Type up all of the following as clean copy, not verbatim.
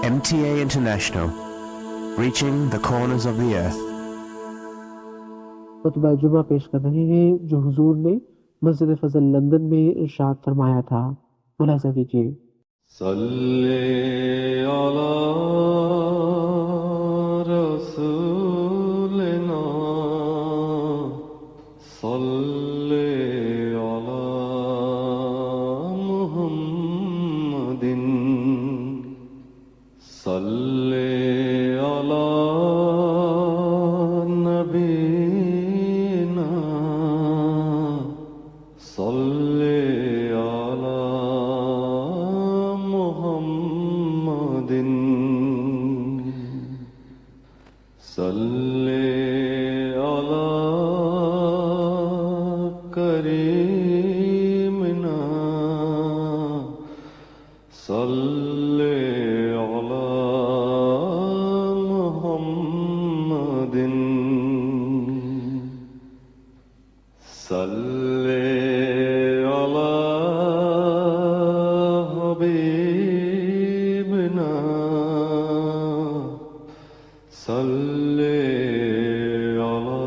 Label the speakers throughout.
Speaker 1: MTA International, reaching the corners of the earth.
Speaker 2: خطبہ جمعہ پیش کر رہے ہیں جو حضور نے مسجد فضل لندن میں ارشاد فرمایا تھا. ملاحظہ کیجیے.
Speaker 3: صلی علی رسولنا صلی علی محمد صلی علی نبینا صلی علی محمد صلی علی کریمنا صلی علی محمد صلی علی حبیبنا صلی علی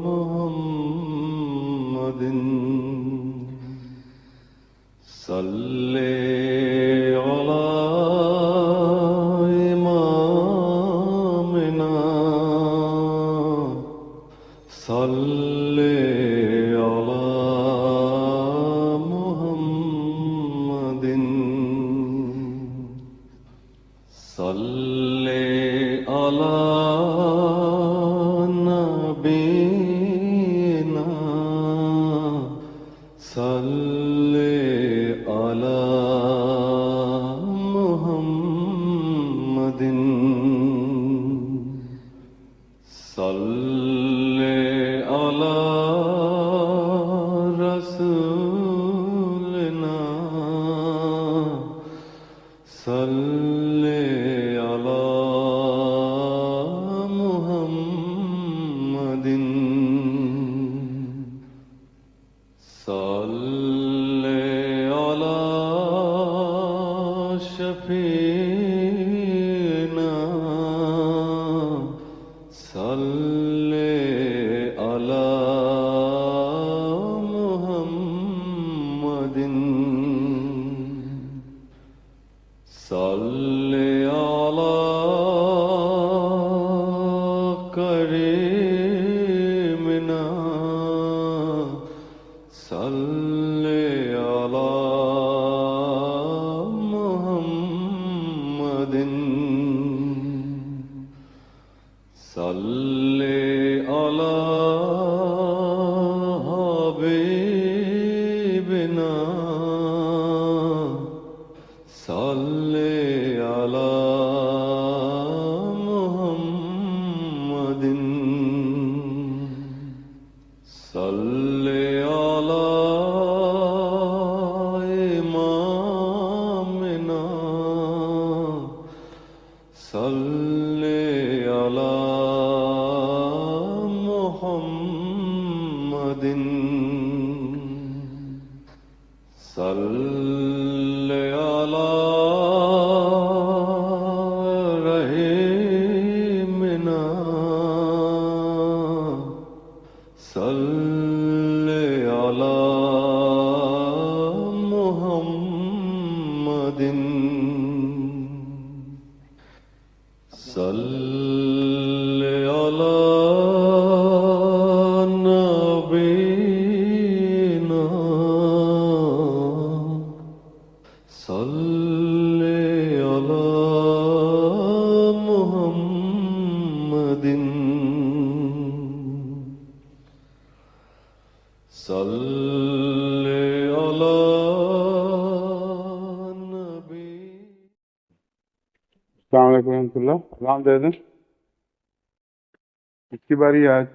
Speaker 3: محمد صلی علی امامنا صلی علی محمد صلی علی نبینا صلی علی محمد صلی علی رسولنا صلی علی محمد صلی علی شفیعنا صلی علی محمد صلی علی کریمنا صلی علی محمد صلی علی حبیبنا صلی علی محمد صلی علی امامنا صلی علی محمد صلی علی رحیمنا صلی علی محمد صلی علی نبینا صلی علی محمد صلی علی نبی.
Speaker 4: السلام علیکم ورحمۃ اللہ. سلام دے دیں. اس کی باری آج.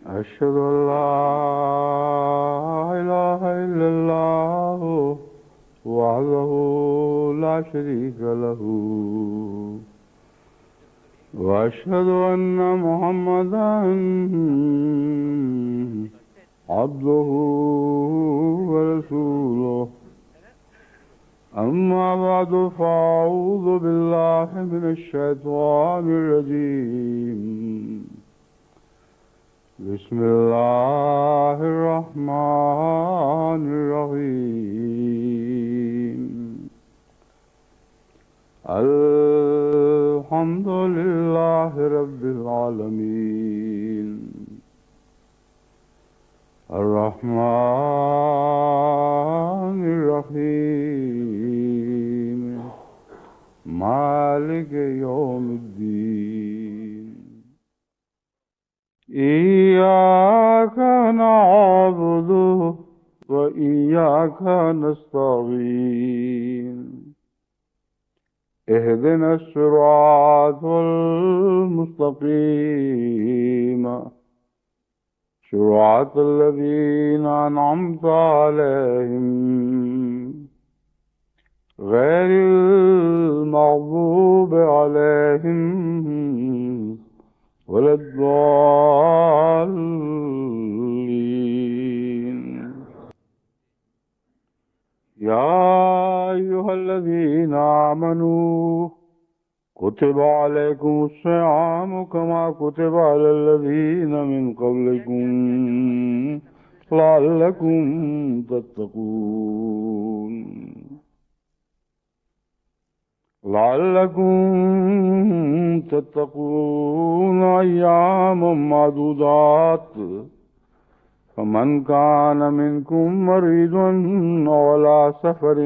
Speaker 4: أشهد أن لا إله إلا الله وحده لا شريك له وأشهد أن محمدا عبده ورسوله أما بعد فأعوذ بالله من الشيطان الرجيم بسم الله الرحمن الرحيم الحمد لله رب العالمين الرحمن الرحيم مالك يوم الدين إياك نعبد وإياك نستعين اهدنا الصراط المستقيم صراط الذين أنعمت عليهم غير المغضوب عليهم ولا الضالين يا أيها الذين آمنوا كتب عليكم الصيام كما كتب على الذين من قبلكم لعلكم تتقون أياما معدودات فمن كان منكم مريضا أو على سفر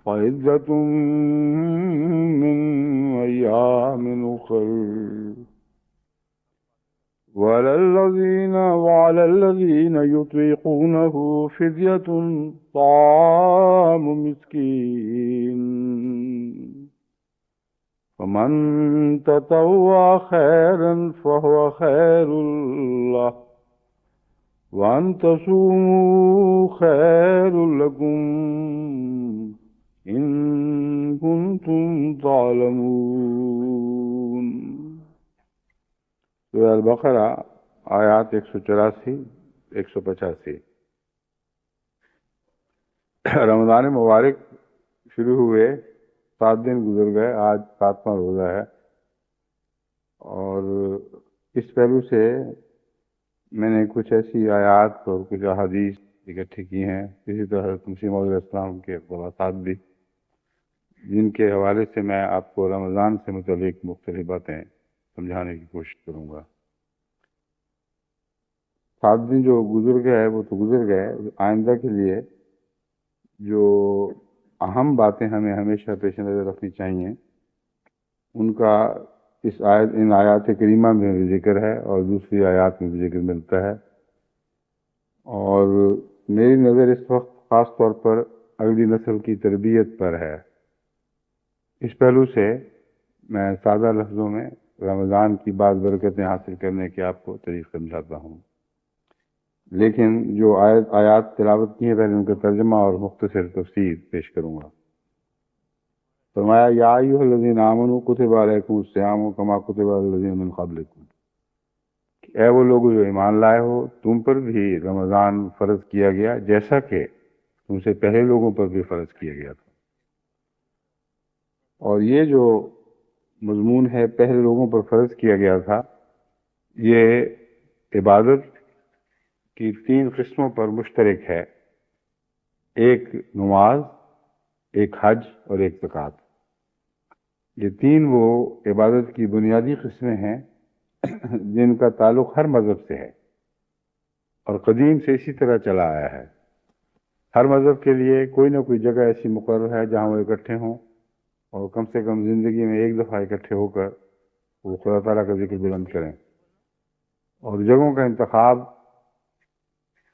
Speaker 4: فعدة من أيام أخر وعلى الذين يطيقونه فدية طعام مسكين فمن تطوع خيرا فهو خير له وأن تصوموا خير لكم إن كنتم تعلمون. سورہ البقرہ آیات 184-185. رمضان مبارک شروع ہوئے 7 دن گزر گئے، آج 7واں روزہ ہے، اور اس پہلو سے میں نے کچھ ایسی آیات اور کچھ احادیث اکٹھی کی ہیں، اسی طرح حضرت مسیح موعود علیہ السلام کے اقتباسات بھی، جن کے حوالے سے میں آپ کو رمضان سے متعلق مختلف باتیں سمجھانے کی کوشش کروں گا. 7 دن جو گزر گئے وہ تو گزر گئے، آئندہ کے لیے جو اہم باتیں ہمیں ہمیشہ پیش نظر رکھنی چاہیے ان کا ان آیات کریمہ میں بھی ذکر ہے اور دوسری آیات میں بھی ذکر ملتا ہے. اور میری نظر اس وقت خاص طور پر اگلی نسل کی تربیت پر ہے. اس پہلو سے میں سادہ لفظوں میں رمضان کی بعض برکتیں حاصل کرنے کے آپ کو طریق سمجھاتا ہوں، لیکن جو آیات تلاوت کی ہیں پہلے ان کا ترجمہ اور مختصر تفسیر پیش کروں گا. فرمایا یا ایھا الذین آمنوا کتب علیکم الصیام کما کتب علی الذین من قبلکم، اے وہ لوگ جو ایمان لائے ہو، تم پر بھی رمضان فرض کیا گیا جیسا کہ تم سے پہلے لوگوں پر بھی فرض کیا گیا تھا. اور یہ جو مضمون ہے پہلے لوگوں پر فرض کیا گیا تھا، یہ عبادت کی 3 قسموں پر مشترک ہے، ایک نماز، ایک حج اور ایک زکوٰۃ. یہ 3 وہ عبادت کی بنیادی قسمیں ہیں جن کا تعلق ہر مذہب سے ہے اور قدیم سے اسی طرح چلا آیا ہے. ہر مذہب کے لیے کوئی نہ کوئی جگہ ایسی مقرر ہے جہاں وہ اکٹھے ہوں اور کم سے کم زندگی میں ایک دفعہ اکٹھے ہو کر وہ خدا تعالیٰ کا ذکر بلند کریں. اور جگہوں کا انتخاب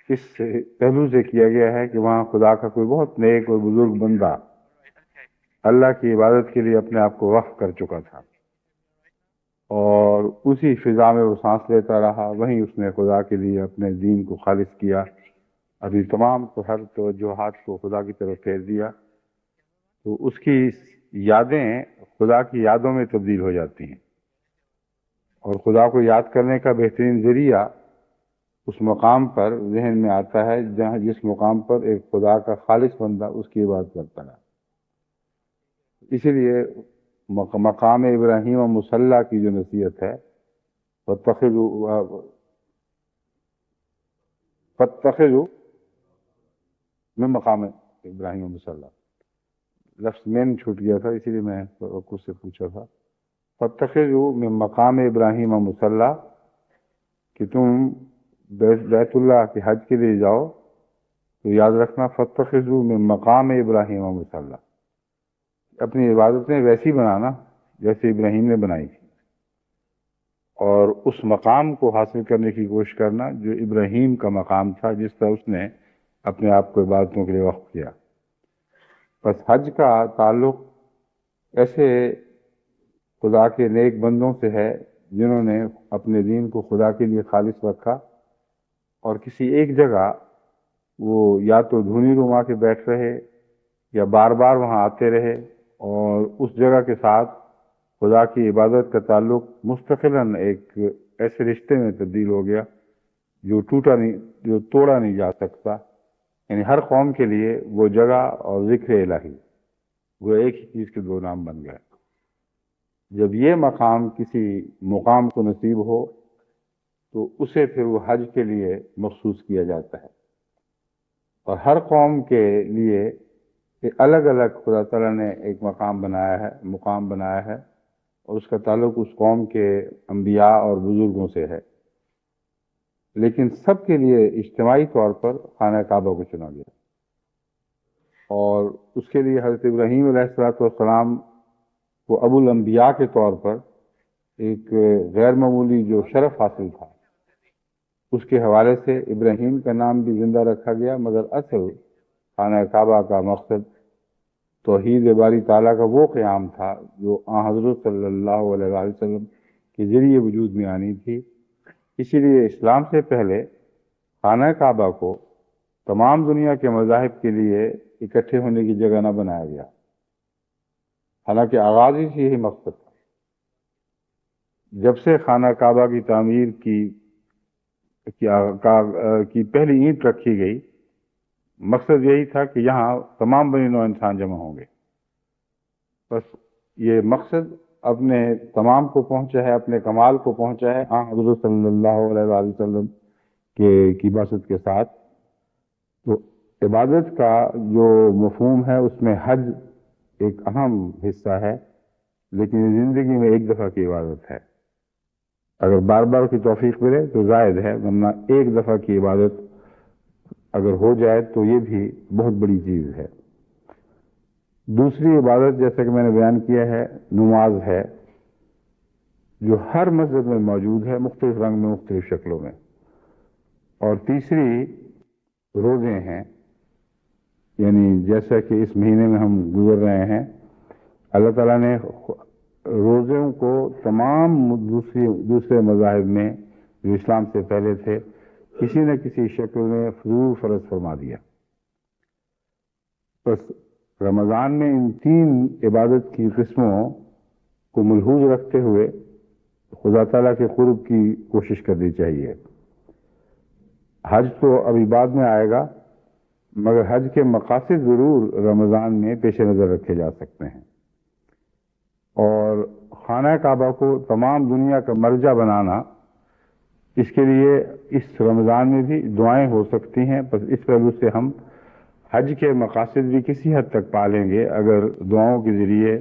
Speaker 4: اس پہلو سے کیا گیا ہے کہ وہاں خدا کا کوئی بہت نیک اور بزرگ بندہ اللہ کی عبادت کے لیے اپنے آپ کو وقف کر چکا تھا اور اسی فضا میں وہ سانس لیتا رہا، وہیں اس نے خدا کے لیے اپنے دین کو خالص کیا، ابھی تمام ہر توجہات کو خدا کی طرف پھیر دیا، تو اس کی یادیں خدا کی یادوں میں تبدیل ہو جاتی ہیں۔ اور خدا کو یاد کرنے کا بہترین ذریعہ اس مقام پر ذہن میں آتا ہے جس مقام پر ایک خدا کا خالص بندہ اس کی عبادت کرتا ہے۔ اسی لیے مقام ابراہیم و مصلی کی جو نصیحت ہے، فاتخذوا من مقام ابراہیم و مصلی، لفظ میں چھوٹ گیا تھا، اسی لیے میں کچھ سے پوچھا تھا۔ فاتخذوا من مقام ابراہیم و مصلی، کہ تم بیت اللہ کے حج کے لیے جاؤ تو یاد رکھنا فاتخذوا من مقام ابراہیم و مصلی، اپنی عبادتیں ویسی بنانا جیسے ابراہیم نے بنائی تھی، اور اس مقام کو حاصل کرنے کی کوشش کرنا جو ابراہیم کا مقام تھا، جس طرح اس نے اپنے آپ کو عبادتوں کے لیے وقف کیا۔ بس حج کا تعلق ایسے خدا کے نیک بندوں سے ہے جنہوں نے اپنے دین کو خدا کے لیے خالص رکھا، اور کسی ایک جگہ وہ یا تو دھونی رما کے بیٹھ رہے یا بار بار وہاں آتے رہے، اور اس جگہ کے ساتھ خدا کی عبادت کا تعلق مستقلاً ایک ایسے رشتے میں تبدیل ہو گیا جو توڑا نہیں جا سکتا۔ یعنی ہر قوم کے لیے وہ جگہ اور ذکر الہی وہ ایک ہی چیز کے دو نام بن گئے۔ جب یہ مقام کسی مقام کو نصیب ہو تو اسے پھر وہ حج کے لیے مخصوص کیا جاتا ہے، اور ہر قوم کے لیے الگ الگ خدا تعالیٰ نے ایک مقام بنایا ہے، اور اس کا تعلق اس قوم کے انبیاء اور بزرگوں سے ہے، لیکن سب کے لیے اجتماعی طور پر خانہ کعبہ کو چنا گیا، اور اس کے لیے حضرت ابراہیم علیہ السلام کو ابو الانبیاء کے طور پر ایک غیر معمولی جو شرف حاصل تھا، اس کے حوالے سے ابراہیم کا نام بھی زندہ رکھا گیا، مگر اصل خانہ کعبہ کا مقصد توحید باری تعالیٰ کا وہ قیام تھا جو حضرت صلی اللہ علیہ وآلہ وسلم کے ذریعے وجود میں آنی تھی۔ اسی لیے اسلام سے پہلے خانہ کعبہ کو تمام دنیا کے مذاہب کے لیے اکٹھے ہونے کی جگہ نہ بنایا گیا، حالانکہ آغاز ہی سے یہی مقصد تھا۔ جب سے خانہ کعبہ کی تعمیر کی پہلی اینٹ رکھی گئی، مقصد یہی تھا کہ یہاں تمام بنی نوع انسان جمع ہوں گے۔ بس یہ مقصد اپنے تمام کو پہنچا ہے، اپنے کمال کو پہنچا ہے حضرت صلی اللہ علیہ وآلہ وسلم کی بعثت کے ساتھ۔ تو عبادت کا جو مفہوم ہے اس میں حج ایک اہم حصہ ہے، لیکن زندگی میں ایک دفعہ کی عبادت ہے۔ اگر بار بار کی توفیق ملے تو زائد ہے، ورنہ ایک دفعہ کی عبادت اگر ہو جائے تو یہ بھی بہت بڑی چیز ہے۔ دوسری عبادت جیسا کہ میں نے بیان کیا ہے نماز ہے، جو ہر مذہب میں موجود ہے، مختلف رنگ میں، مختلف شکلوں میں۔ اور تیسری روزے ہیں، یعنی جیسا کہ اس مہینے میں ہم گزر رہے ہیں، اللہ تعالیٰ نے روزوں کو تمام دوسرے مذاہب میں جو اسلام سے پہلے تھے کسی نہ کسی شکل میں فضول فرض فرما دیا۔ بس رمضان میں ان تین عبادت کی قسموں کو ملحوظ رکھتے ہوئے خدا تعالیٰ کے قرب کی کوشش کرنی چاہیے۔ حج تو ابھی بعد میں آئے گا، مگر حج کے مقاصد ضرور رمضان میں پیش نظر رکھے جا سکتے ہیں، اور خانہ کعبہ کو تمام دنیا کا مرجع بنانا، اس کے لیے اس رمضان میں بھی دعائیں ہو سکتی ہیں۔ بس اس پہلو سے ہم حج کے مقاصد بھی کسی حد تک پالیں گے اگر دعاؤں کے ذریعے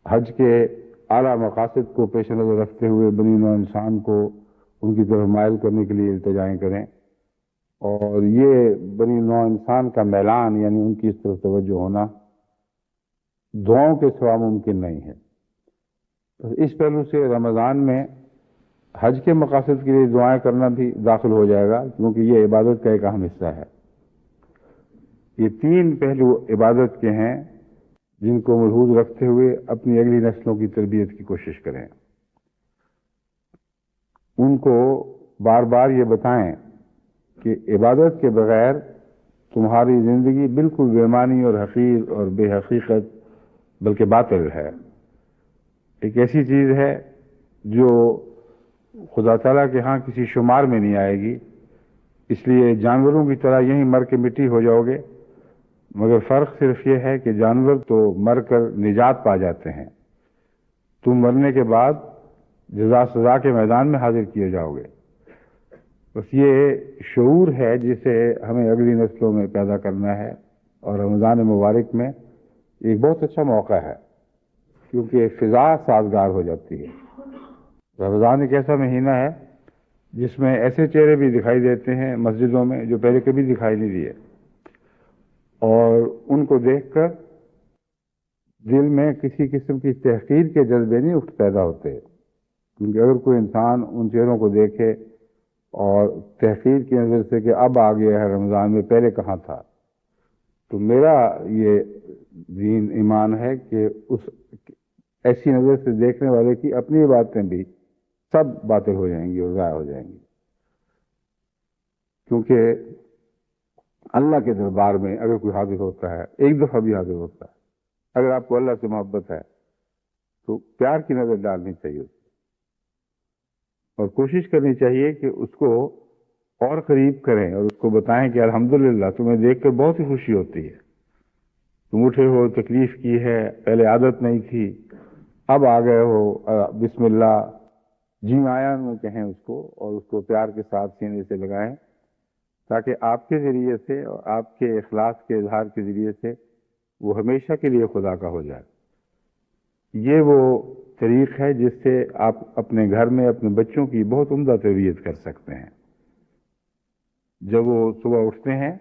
Speaker 4: حج کے اعلیٰ مقاصد کو پیش نظر رکھتے ہوئے بنی نوع انسان کو ان کی طرف مائل کرنے کے لیے التجائیں کریں، اور یہ بنی نوع انسان کا میلان یعنی ان کی اس طرف توجہ ہونا دعاؤں کے سوا ممکن نہیں ہے۔ اس پہلو سے رمضان میں حج کے مقاصد کے لیے دعائیں کرنا بھی داخل ہو جائے گا، کیونکہ یہ عبادت کا ایک اہم حصہ ہے۔ یہ تین پہلو عبادت کے ہیں جن کو ملحوظ رکھتے ہوئے اپنی اگلی نسلوں کی تربیت کی کوشش کریں۔ ان کو بار بار یہ بتائیں کہ عبادت کے بغیر تمہاری زندگی بالکل بے معنی اور حقیر اور بے حقیقت بلکہ باطل ہے، ایک ایسی چیز ہے جو خدا تعالیٰ کے ہاں کسی شمار میں نہیں آئے گی، اس لیے جانوروں کی طرح یہیں مر کے مٹی ہو جاؤ گے، مگر فرق صرف یہ ہے کہ جانور تو مر کر نجات پا جاتے ہیں، تم مرنے کے بعد جزا سزا کے میدان میں حاضر کیے جاؤ گے۔ بس یہ شعور ہے جسے ہمیں اگلی نسلوں میں پیدا کرنا ہے، اور رمضان مبارک میں ایک بہت اچھا موقع ہے کیونکہ فضا سازگار ہو جاتی ہے۔ رمضان ایک ایسا مہینہ ہے جس میں ایسے چہرے بھی دکھائی دیتے ہیں مسجدوں میں جو پہلے کبھی دکھائی نہیں دیے، اور ان کو دیکھ کر دل میں کسی قسم کی تحقیر کے جذبے نہیں پیدا ہوتے، کیونکہ اگر کوئی انسان ان چہروں کو دیکھے اور تحقیر کی نظر سے کہ اب آ گیا ہے رمضان میں پہلے کہاں تھا، تو میرا یہ دین ایمان ہے کہ اس ایسی نظر سے دیکھنے والے کی اپنی باتیں بھی سب باطل ہو جائیں گی اور ضائع ہو جائیں گی، کیونکہ اللہ کے دربار میں اگر کوئی حاضر ہوتا ہے، ایک دفعہ بھی حاضر ہوتا ہے، اگر آپ کو اللہ سے محبت ہے تو پیار کی نظر ڈالنی چاہیے اس کو، اور کوشش کرنی چاہیے کہ اس کو اور قریب کریں اور اس کو بتائیں کہ الحمدللہ تمہیں دیکھ کر بہت ہی خوشی ہوتی ہے، تم اٹھے ہو، تکلیف کی ہے، پہلے عادت نہیں تھی، اب آ گئے ہو، بسم اللہ، جی آیا نو کہیں اس کو، اور اس کو پیار کے ساتھ سینے سے لگائیں تاکہ آپ کے ذریعے سے اور آپ کے اخلاص کے اظہار کے ذریعے سے وہ ہمیشہ کے لیے خدا کا ہو جائے۔ یہ وہ طریق ہے جس سے آپ اپنے گھر میں اپنے بچوں کی بہت عمدہ تربیت کر سکتے ہیں۔ جب وہ صبح اٹھتے ہیں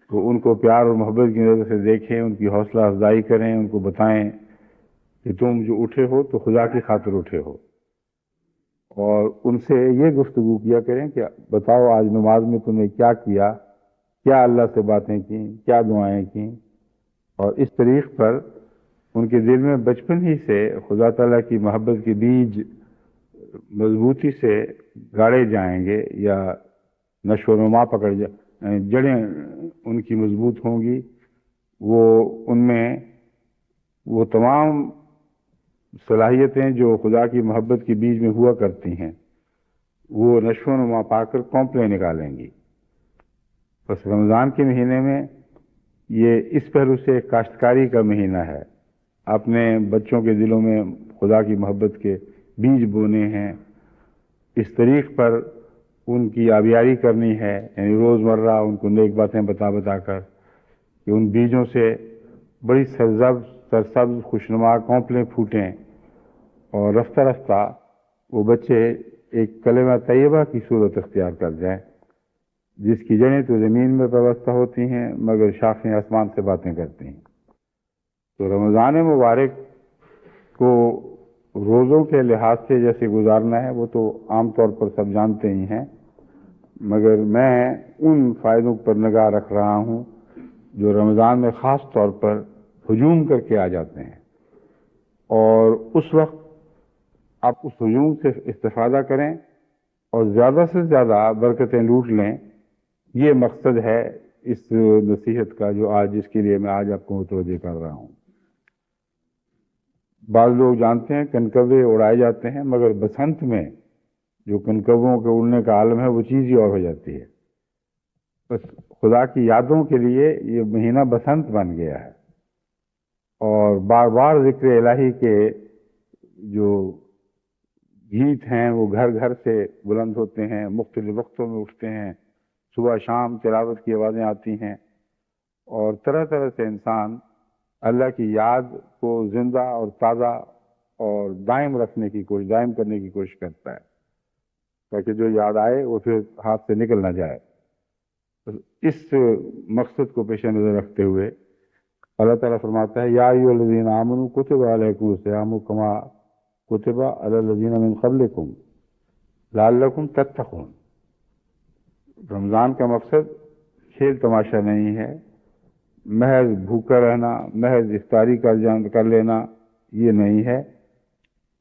Speaker 4: تو ان کو پیار اور محبت کی نظر سے دیکھیں، ان کی حوصلہ افزائی کریں، ان کو بتائیں کہ تم جو اٹھے ہو تو خدا کی خاطر اٹھے ہو، اور ان سے یہ گفتگو کیا کریں کہ بتاؤ آج نماز میں تم نے کیا کیا، کیا اللہ سے باتیں کی، کیا دعائیں کی، اور اس طریق پر ان کے دل میں بچپن ہی سے خدا تعالیٰ کی محبت کے بیج مضبوطی سے گاڑے جائیں گے، یا نشو و نما پکڑ جڑیں ان کی مضبوط ہوں گی، وہ ان میں وہ تمام صلاحیتیں جو خدا کی محبت کے بیج میں ہوا کرتی ہیں وہ نشو و نما پا کر کونپلیں نکالیں گی۔ بس رمضان کے مہینے میں یہ اس پہلو سے ایک کاشتکاری کا مہینہ ہے، اپنے بچوں کے دلوں میں خدا کی محبت کے بیج بونے ہیں، اس طریق پر ان کی آبیاری کرنی ہے، یعنی روزمرہ ان کو نیک باتیں بتا بتا کر کہ ان بیجوں سے بڑی سرسبز خوشنما کونپلیں پھوٹیں، اور رفتہ رفتہ وہ بچے ایک کلمہ طیبہ کی صورت اختیار کر جائیں، جس کی جڑیں تو زمین میں پیوستہ ہوتی ہیں مگر شاخیں آسمان سے باتیں کرتی ہیں۔ تو رمضان مبارک کو روزوں کے لحاظ سے جیسے گزارنا ہے وہ تو عام طور پر سب جانتے ہی ہیں، مگر میں ان فائدوں پر نگاہ رکھ رہا ہوں جو رمضان میں خاص طور پر ہجوم کر کے آ جاتے ہیں، اور اس وقت آپ اس ہجوم سے استفادہ کریں اور زیادہ سے زیادہ برکتیں لوٹ لیں۔ یہ مقصد ہے اس نصیحت کا جو آج جس کے لیے میں آج آپ کو متوجہ کر رہا ہوں۔ بعض لوگ جانتے ہیں کنکوے اڑائے جاتے ہیں، مگر بسنت میں جو کنکووں کے اڑنے کا عالم ہے وہ چیز ہی اور ہو جاتی ہے۔ بس خدا کی یادوں کے لیے یہ مہینہ بسنت بن گیا ہے، اور بار بار ذکر الہی کے جو گیت ہیں وہ گھر گھر سے بلند ہوتے ہیں، مختلف وقتوں میں اٹھتے ہیں، صبح شام تلاوت کی آوازیں آتی ہیں، اور طرح طرح سے انسان اللہ کی یاد کو زندہ اور تازہ اور دائم رکھنے کی کوشش، دائم کرنے کی کوشش کرتا ہے تاکہ جو یاد آئے وہ پھر ہاتھ سے نکل نہ جائے۔ اس مقصد کو پیش نظر رکھتے ہوئے اللہ تعالیٰ فرماتا ہے یا ایھا الذین آمنوا کتب علیکم الصیام کما کتب علی الذین من قبلکم لعلکم تتقون۔ رمضان کا مقصد کھیل تماشا نہیں ہے، محض بھوکا رہنا، محض افطاری کر لینا یہ نہیں ہے،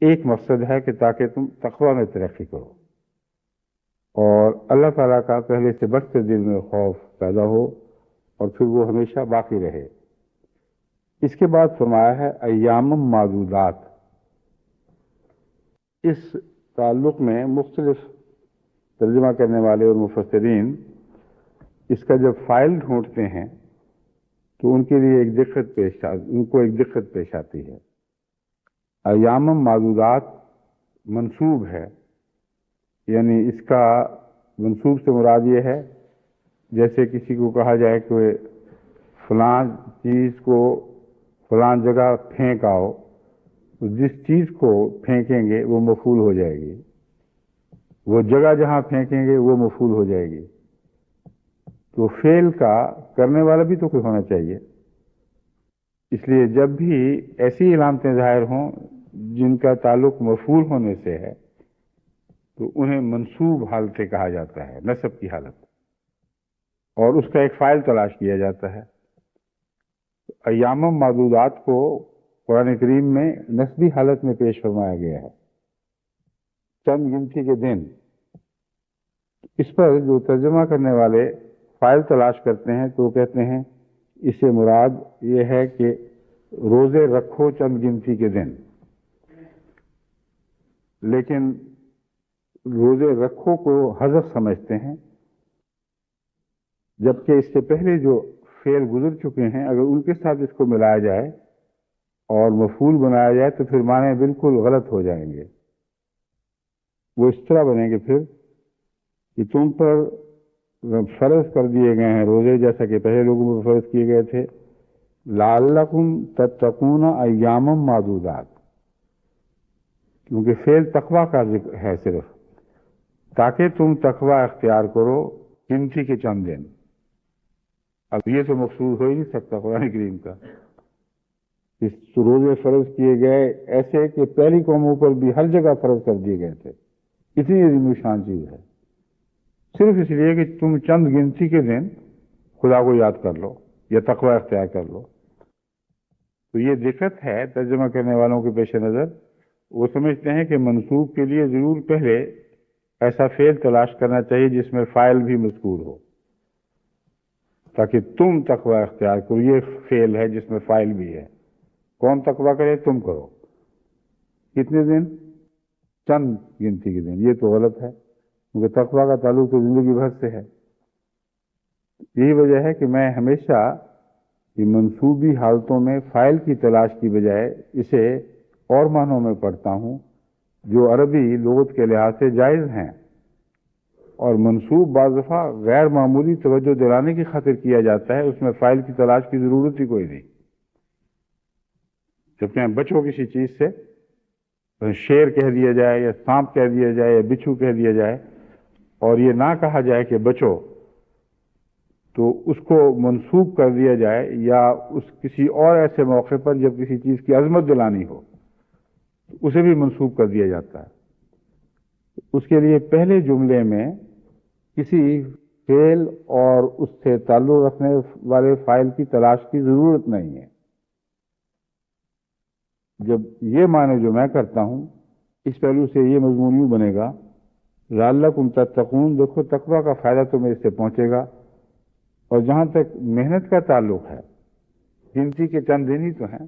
Speaker 4: ایک مقصد ہے کہ تاکہ تم تقوی میں ترقی کرو۔ اور اللہ تعالیٰ کا پہلے سے بڑھ کر دل میں خوف پیدا ہو اور پھر وہ ہمیشہ باقی رہے۔ اس کے بعد فرمایا ہے ایام معدودات۔ اس تعلق میں مختلف ترجمہ کرنے والے اور مفسرین اس کا جب فائل ڈھونڈتے ہیں تو ان کے لیے ان کو ایک دقت پیش آتی ہے۔ ایام معدودات منسوب ہے، یعنی اس کا منسوب سے مراد یہ ہے جیسے کسی کو کہا جائے کہ فلاں چیز کو فلاں جگہ پھینک آؤ، تو جس چیز کو پھینکیں گے وہ مفعول ہو جائے گی، وہ جگہ جہاں پھینکیں گے وہ مفعول ہو جائے گی۔ تو فعل کا کرنے والا بھی تو کوئی ہونا چاہیے، اس لیے جب بھی ایسی علامتیں ظاہر ہوں جن کا تعلق مفعول ہونے سے ہے تو انہیں منصوب حالتیں کہا جاتا ہے، نصب کی حالت، اور اس کا ایک فاعل تلاش کیا جاتا ہے۔ ایام معدودات کو قرآن کریم میں نسبی حالت میں پیش فرمایا گیا ہے، چند گنتی کے دن۔ اس پر جو ترجمہ کرنے والے فاعل تلاش کرتے ہیں تو وہ کہتے ہیں اس سے مراد یہ ہے کہ روزے رکھو چند گنتی کے دن، لیکن روزے رکھو کو حذف سمجھتے ہیں، جبکہ اس سے پہلے جو فعل گزر چکے ہیں اگر ان کے ساتھ اس کو ملایا جائے اور مفعول بنایا جائے تو پھر معنی بالکل غلط ہو جائیں گے۔ وہ اس طرح بنیں گے پھر کہ تم پر فرض کر دیے گئے ہیں روزے جیسا کہ پہلے لوگوں پر فرض کیے گئے تھے، لعلکم تتقون ایاما معدودات، کیونکہ فعل تقویٰ کا ذکر ہے صرف، تاکہ تم تقویٰ اختیار کرو گنتی کے چند دن۔ اب یہ تو مقصود ہو ہی نہیں سکتا قرآن کریم کا، اس روزے فرض کیے گئے ایسے کہ پہلی قوموں پر بھی ہر جگہ فرض کر دیے گئے تھے، اتنی عظیم شان چیز ہے، صرف اس لیے کہ تم چند گنتی کے دن خدا کو یاد کر لو یا تقویٰ اختیار کر لو۔ تو یہ دقت ہے ترجمہ کرنے والوں کے پیش نظر، وہ سمجھتے ہیں کہ منصوب کے لیے ضرور پہلے ایسا فعل تلاش کرنا چاہیے جس میں فاعل بھی مذکور ہو، تاکہ تم تقویٰ اختیار کرو۔ یہ فعل ہے جس میں فاعل بھی ہے، کون تقویٰ کرے؟ تم کرو۔ کتنے دن؟ چند گنتی کے دن۔ یہ تو غلط ہے، کیونکہ تقویٰ کا تعلق تو زندگی بھر سے ہے۔ یہی وجہ ہے کہ میں ہمیشہ یہ منصوبی حالتوں میں فاعل کی تلاش کی بجائے اسے اور معنوں میں پڑھتا ہوں جو عربی لغت کے لحاظ سے جائز ہیں، اور منصوب بعض دفعہ غیر معمولی توجہ دلانے کی خاطر کیا جاتا ہے، اس میں فاعل کی تلاش کی ضرورت ہی کوئی نہیں۔ جب کہ بچو کسی چیز سے، شیر کہہ دیا جائے یا سانپ کہہ دیا جائے یا بچھو کہہ دیا جائے اور یہ نہ کہا جائے کہ بچو، تو اس کو منسوب کر دیا جائے، یا اس کسی اور ایسے موقع پر جب کسی چیز کی عظمت دلانی ہو اسے بھی منسوب کر دیا جاتا ہے۔ اس کے لیے پہلے جملے میں کسی فعل اور اس سے تعلق رکھنے والے فاعل کی تلاش کی ضرورت نہیں ہے۔ جب یہ معنی جو میں کرتا ہوں اس پہلو سے یہ مضمون یوں بنے گا، لعلکم تتقون، دیکھو تقویٰ کا فائدہ تمہیں اس سے پہنچے گا۔ اور جہاں تک محنت کا تعلق ہے، گنتی کے چند دن ہی تو ہیں،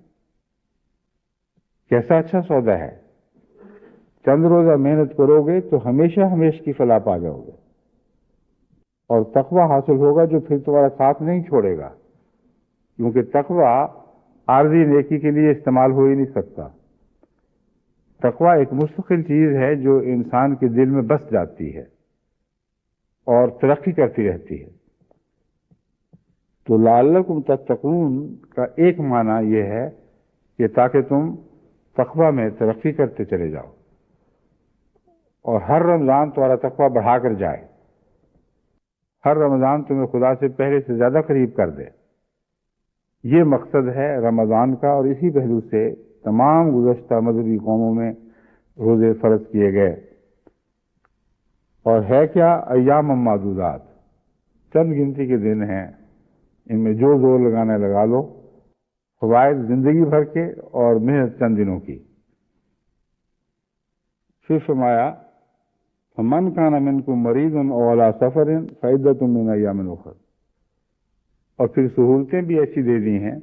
Speaker 4: کیسا اچھا سودا ہے، چند روزہ محنت کرو گے تو ہمیشہ ہمیشہ کی فلاح پا جاؤ گے، اور تقویٰ حاصل ہوگا جو پھر تمہارا ساتھ نہیں چھوڑے گا، کیونکہ تقویٰ عارضی نیکی کے لیے استعمال ہو ہی نہیں سکتا۔ تقویٰ ایک مستقل چیز ہے جو انسان کے دل میں بس جاتی ہے اور ترقی کرتی رہتی ہے۔ تو لعلکم تتقون کا ایک معنی یہ ہے کہ تاکہ تم تقویٰ میں ترقی کرتے چلے جاؤ اور ہر رمضان تمہارا تقویٰ بڑھا کر جائے، ہر رمضان تمہیں خدا سے پہلے سے زیادہ قریب کر دے۔ یہ مقصد ہے رمضان کا، اور اسی پہلو سے تمام گزشتہ مذہبی قوموں میں روزے فرض کیے گئے۔ اور ہے کیا؟ ایام معدودات، چند گنتی کے دن ہیں، ان میں جو زور لگانا لگا لو، فوائد زندگی بھر کے اور محنت چند دنوں کی۔ پھر فرمایا فمن کان منکم مریض او علی سفر فعدۃ من ایام اخر. اور پھر سہولتیں بھی ایسی دے دی ہیں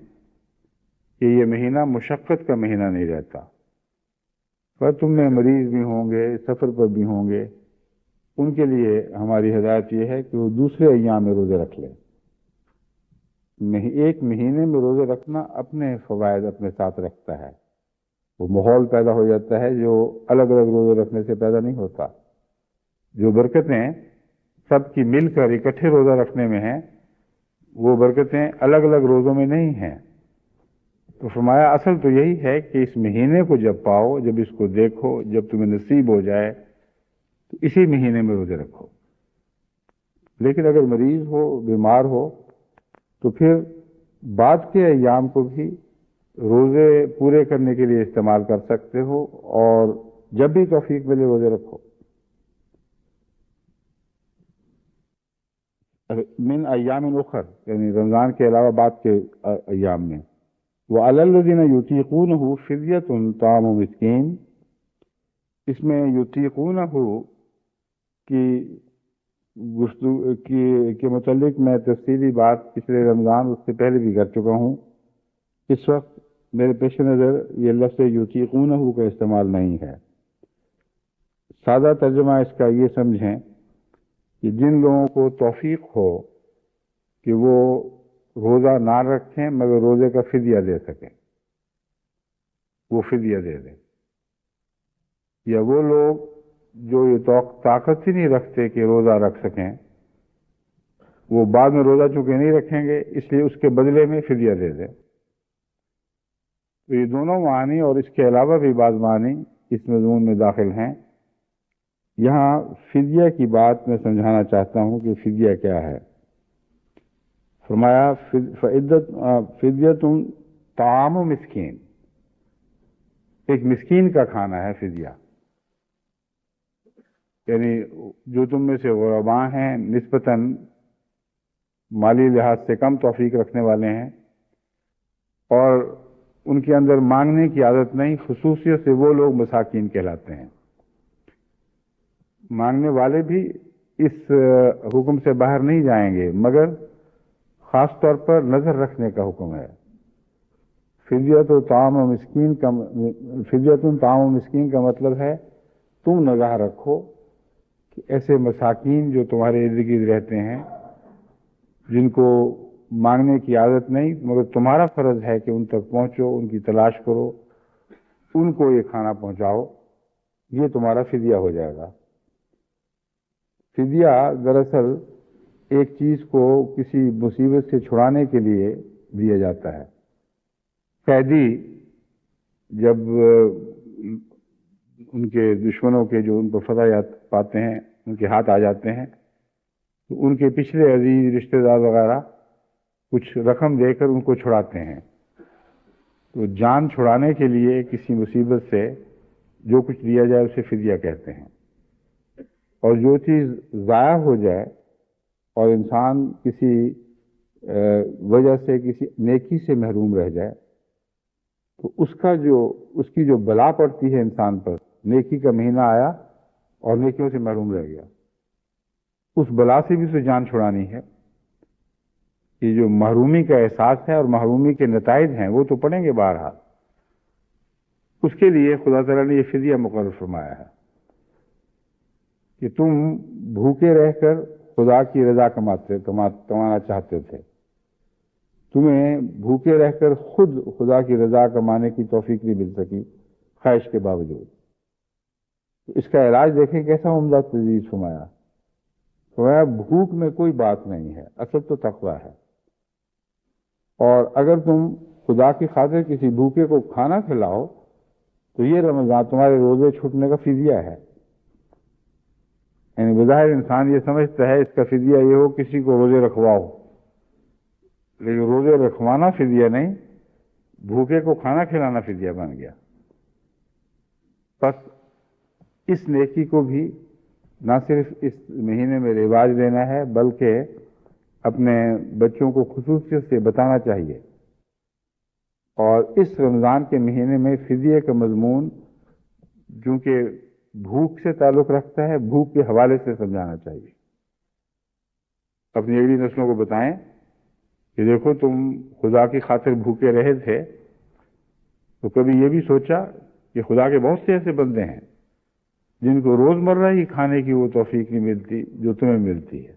Speaker 4: کہ یہ مہینہ مشقت کا مہینہ نہیں رہتا. پر تم میں مریض بھی ہوں گے، سفر پر بھی ہوں گے، ان کے لیے ہماری ہدایت یہ ہے کہ وہ دوسرے ایام میں روزے رکھ لیں. ایک مہینے میں روزے رکھنا اپنے فوائد اپنے ساتھ رکھتا ہے. وہ ماحول پیدا ہو جاتا ہے جو الگ الگ روزے رکھنے سے پیدا نہیں ہوتا. جو برکتیں سب کی مل کر اکٹھے روزہ رکھنے میں ہیں، وہ برکتیں الگ الگ روزوں میں نہیں ہیں. تو فرمایا اصل تو یہی ہے کہ اس مہینے کو جب پاؤ، جب اس کو دیکھو، جب تمہیں نصیب ہو جائے تو اسی مہینے میں روزے رکھو. لیکن اگر مریض ہو، بیمار ہو، تو پھر بعد کے ایام کو بھی روزے پورے کرنے کے لیے استعمال کر سکتے ہو، اور جب بھی توفیق ملے روزے رکھو. من ایام اخر یعنی رمضان کے علاوہ بعد کے ایام میں. وعلی الذین یطیقونہ فدیۃ طعام مسکین. اس میں یطیقونہ کے متعلق میں تفصیلی بات پچھلے رمضان اس سے پہلے بھی کر چکا ہوں. اس وقت میرے پیش نظر یہ لفظ یطیقونہ کا استعمال نہیں ہے. سادہ ترجمہ اس کا یہ سمجھیں کہ جن لوگوں کو توفیق ہو کہ وہ روزہ نہ رکھیں مگر روزے کا فدیہ دے سکیں، وہ فدیہ دے دیں. یا وہ لوگ جو یہ طاقت ہی نہیں رکھتے کہ روزہ رکھ سکیں، وہ بعد میں روزہ چونکہ نہیں رکھیں گے اس لیے اس کے بدلے میں فدیہ دے دیں. تو یہ دونوں معنی اور اس کے علاوہ بھی بعض معنی اس مضمون میں داخل ہیں. یہاں فدیہ کی بات میں سمجھانا چاہتا ہوں کہ فدیہ کیا ہے. فرمایا فدیۃ طعام مسکین، ایک مسکین کا کھانا ہے فدیہ. یعنی جو تم میں سے غرباء ہیں، نسبتاً مالی لحاظ سے کم توفیق رکھنے والے ہیں اور ان کے اندر مانگنے کی عادت نہیں، خصوصیت سے وہ لوگ مساکین کہلاتے ہیں. مانگنے والے بھی اس حکم سے باہر نہیں جائیں گے، مگر خاص طور پر نظر رکھنے کا حکم ہے. فدیۃ طعام مسکین کا مطلب ہے تم نگاہ رکھو کہ ایسے مساکین جو تمہارے ارد گرد رہتے ہیں، جن کو مانگنے کی عادت نہیں مگر تمہارا فرض ہے کہ ان تک پہنچو، ان کی تلاش کرو، ان کو یہ کھانا پہنچاؤ، یہ تمہارا فدیہ ہو جائے گا. فدیہ دراصل ایک چیز کو کسی مصیبت سے چھڑانے کے لیے دیا جاتا ہے. قیدی جب ان کے دشمنوں کے جو ان کو فتح پاتے ہیں، ان کے ہاتھ آ جاتے ہیں، تو ان کے پچھلے عزیز رشتہ دار وغیرہ کچھ رقم دے کر ان کو چھڑاتے ہیں. تو جان چھڑانے کے لیے کسی مصیبت سے جو کچھ دیا جائے اسے فدیہ کہتے ہیں. اور جو چیز ضائع ہو جائے اور انسان کسی وجہ سے کسی نیکی سے محروم رہ جائے تو اس کی جو بلا پڑتی ہے انسان پر، نیکی کا مہینہ آیا اور نیکیوں سے محروم رہ گیا، اس بلا سے بھی اسے جان چھڑانی ہے. یہ جو محرومی کا احساس ہے اور محرومی کے نتائج ہیں وہ تو پڑیں گے بہرحال. اس کے لیے خدا تعالیٰ نے یہ فدیہ مقرر فرمایا ہے کہ تم بھوکے رہ کر خدا کی رضا کمانا چاہتے تھے، تمہیں بھوکے رہ کر خود خدا کی رضا کمانے کی توفیق نہیں مل سکی خواہش کے باوجود. اس کا علاج دیکھیں کیسا عمدہ تجویز فرمایا. بھوک میں کوئی بات نہیں ہے، اصل تو تقویٰ ہے. اور اگر تم خدا کی خاطر کسی بھوکے کو کھانا کھلاؤ تو یہ رمضان تمہارے روزے چھوٹنے کا فدیہ ہے. یعنی بظاہر انسان یہ سمجھتا ہے اس کا فدیہ یہ ہو کسی کو روزے رکھواؤ، لیکن روزے رکھوانا فدیہ نہیں، بھوکے کو کھانا کھلانا فدیہ بن گیا. بس اس نیکی کو بھی نہ صرف اس مہینے میں رواج دینا ہے بلکہ اپنے بچوں کو خصوصیت سے بتانا چاہیے. اور اس رمضان کے مہینے میں فدیے کا مضمون چونکہ بھوک سے تعلق رکھتا ہے، بھوک کے حوالے سے سمجھانا چاہیے. اپنی اگلی نسلوں کو بتائیں کہ دیکھو تم خدا کی خاطر بھوکے رہے تھے تو کبھی یہ بھی سوچا کہ خدا کے بہت سے ایسے بندے ہیں جن کو روزمرہ ہی کھانے کی وہ توفیق نہیں ملتی جو تمہیں ملتی ہے.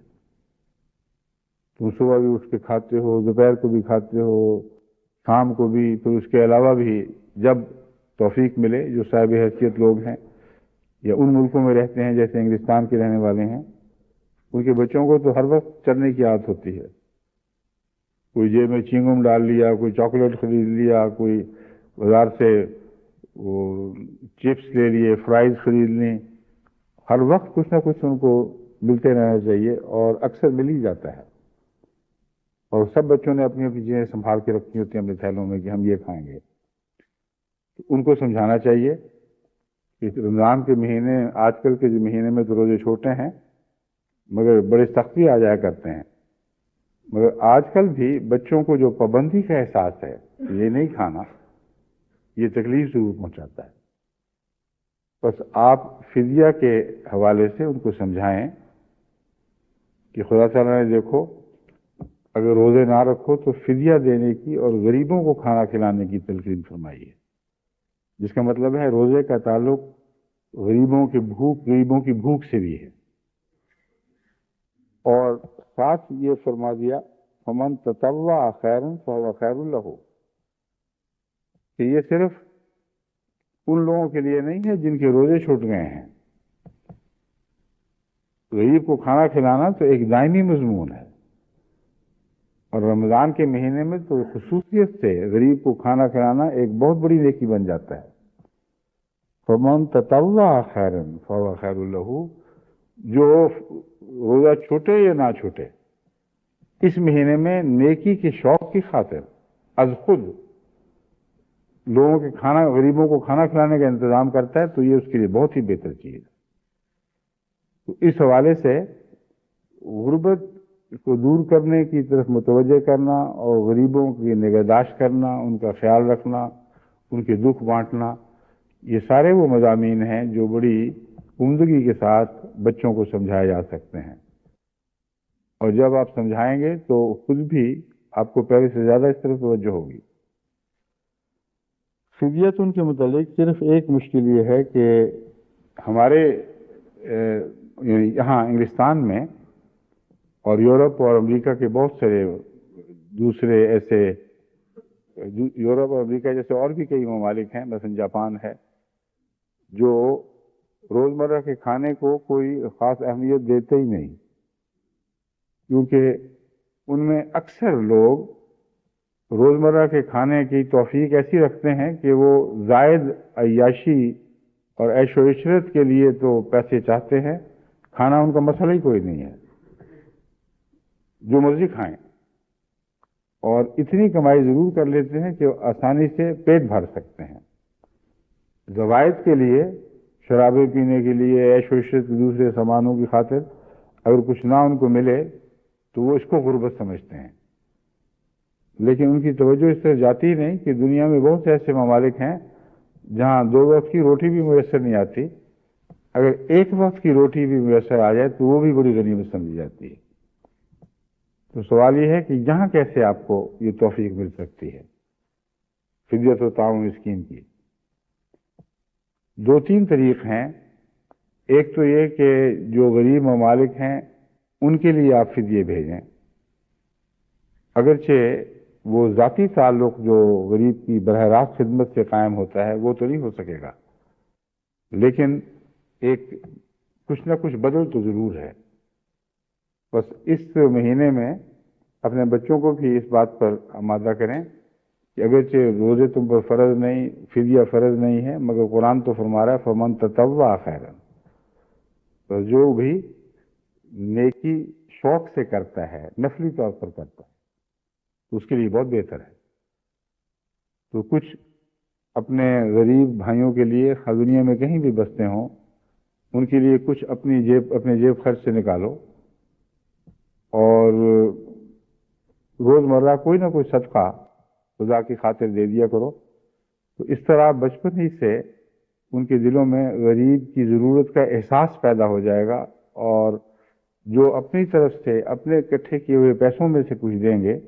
Speaker 4: تم صبح بھی اٹھ کے کھاتے ہو، دوپہر کو بھی کھاتے ہو، شام کو بھی، پھر اس کے علاوہ بھی جب توفیق ملے. جو صاحب حیثیت لوگ ہیں یا ان ملکوں میں رہتے ہیں جیسے انگلستان کے رہنے والے ہیں، ان کے بچوں کو تو ہر وقت چلنے کی عادت ہوتی ہے. کوئی جیب میں چینگم ڈال لیا، کوئی چاکلیٹ خرید لیا، کوئی بازار سے وہ چپس لے لیے، فرائز خرید لیں. ہر وقت کچھ نہ کچھ ان کو ملتے رہنا چاہیے، اور اکثر مل ہی جاتا ہے. اور سب بچوں نے اپنی اپنی چیزیں سنبھال کے رکھی ہوتی ہیں اپنے تھیلوں میں کہ ہم یہ کھائیں گے. ان کو سمجھانا چاہیے کہ رمضان کے مہینے، آج کل کے جو مہینے میں تو روزے چھوٹے ہیں مگر بڑے سختی آ جایا کرتے ہیں، مگر آج کل بھی بچوں کو جو پابندی کا احساس ہے، یہ نہیں کھانا، یہ تکلیف ضرور پہنچاتا ہے. بس آپ فدیہ کے حوالے سے ان کو سمجھائیں کہ خدا تعالیٰ نے دیکھو اگر روزے نہ رکھو تو فدیہ دینے کی اور غریبوں کو کھانا کھلانے کی تلقین فرمائی ہے، جس کا مطلب ہے روزے کا تعلق غریبوں کی بھوک سے بھی ہے. اور ساتھ یہ فرما دیا فمن تطوع خیرا فهو خیر له، کہ یہ صرف ان لوگوں کے لیے نہیں ہے جن کے روزے چھوٹ گئے ہیں. غریب کو کھانا کھلانا تو ایک دائمی مضمون ہے، اور رمضان کے مہینے میں تو خصوصیت سے غریب کو کھانا کھلانا ایک بہت بڑی نیکی بن جاتا ہے. فمن تطوع خیرا فهو خیر له، جو روزہ چھوٹے یا نہ چھوٹے اس مہینے میں نیکی کے شوق کی خاطر از خود لوگوں کے غریبوں کو کھانا کھلانے کا انتظام کرتا ہے تو یہ اس کے لیے بہت ہی بہتر چیز ہے. تو اس حوالے سے غربت کو دور کرنے کی طرف متوجہ کرنا اور غریبوں کی نگہداشت کرنا، ان کا خیال رکھنا، ان کے دکھ بانٹنا، یہ سارے وہ مضامین ہیں جو بڑی عمدگی کے ساتھ بچوں کو سمجھائے جا سکتے ہیں. اور جب آپ سمجھائیں گے تو خود بھی آپ کو پہلے سے زیادہ اس طرف توجہ ہوگی. فدیت ان کے متعلق صرف ایک مشکل یہ ہے کہ ہمارے یہاں انگلستان میں اور یورپ اور امریکہ کے بہت سارے دوسرے ایسے، یورپ اور امریکہ جیسے اور بھی کئی ممالک ہیں، مثلا جاپان ہے، جو روزمرہ کے کھانے کو کوئی خاص اہمیت دیتے ہی نہیں، کیونکہ ان میں اکثر لوگ روزمرہ کے کھانے کی توفیق ایسی رکھتے ہیں کہ وہ زائد عیاشی اور عیش و عشرت کے لیے تو پیسے چاہتے ہیں، کھانا ان کا مسئلہ ہی کوئی نہیں ہے، جو مرضی کھائیں، اور اتنی کمائی ضرور کر لیتے ہیں کہ آسانی سے پیٹ بھر سکتے ہیں. زوائد کے لیے، شرابیں پینے کے لیے، عیش و عشرت کے دوسرے سامانوں کی خاطر اگر کچھ نہ ان کو ملے تو وہ اس کو غربت سمجھتے ہیں. لیکن ان کی توجہ اس طرح جاتی ہی نہیں کہ دنیا میں بہت سے ایسے ممالک ہیں جہاں 2 وقت کی روٹی بھی میسر نہیں آتی، اگر 1 وقت کی روٹی بھی میسر آ جائے تو وہ بھی بڑی غنیمت سمجھی جاتی ہے. تو سوال یہ ہے کہ یہاں کیسے آپ کو یہ توفیق مل سکتی ہے فدیت و تعاون اسکیم کی؟ 2-3 طریق ہیں. ایک تو یہ کہ جو غریب ممالک ہیں ان کے لیے آپ فدیے بھیجیں، اگرچہ وہ ذاتی تعلق جو غریب کی براہ راست خدمت سے قائم ہوتا ہے وہ تو نہیں ہو سکے گا، لیکن ایک کچھ نہ کچھ بدل تو ضرور ہے. بس اس مہینے میں اپنے بچوں کو بھی اس بات پر آمادہ کریں کہ اگرچہ روزے تم پر فرض نہیں، فدیہ فرض نہیں ہے، مگر قرآن تو فرما رہا ہے فمن تطوع خیرا، تو جو بھی نیکی شوق سے کرتا ہے، نفلی طور پر کرتا ہے، تو اس کے لیے بہت بہتر ہے. تو کچھ اپنے غریب بھائیوں کے لیے دنیا میں کہیں بھی بستے ہوں، ان کے لیے کچھ اپنے جیب خرچ سے نکالو، اور روزمرہ کوئی نہ کوئی صدقہ خدا کی خاطر دے دیا کرو. تو اس طرح بچپن ہی سے ان کے دلوں میں غریب کی ضرورت کا احساس پیدا ہو جائے گا، اور جو اپنی طرف سے اپنے اکٹھے کیے ہوئے پیسوں میں سے کچھ دیں گے،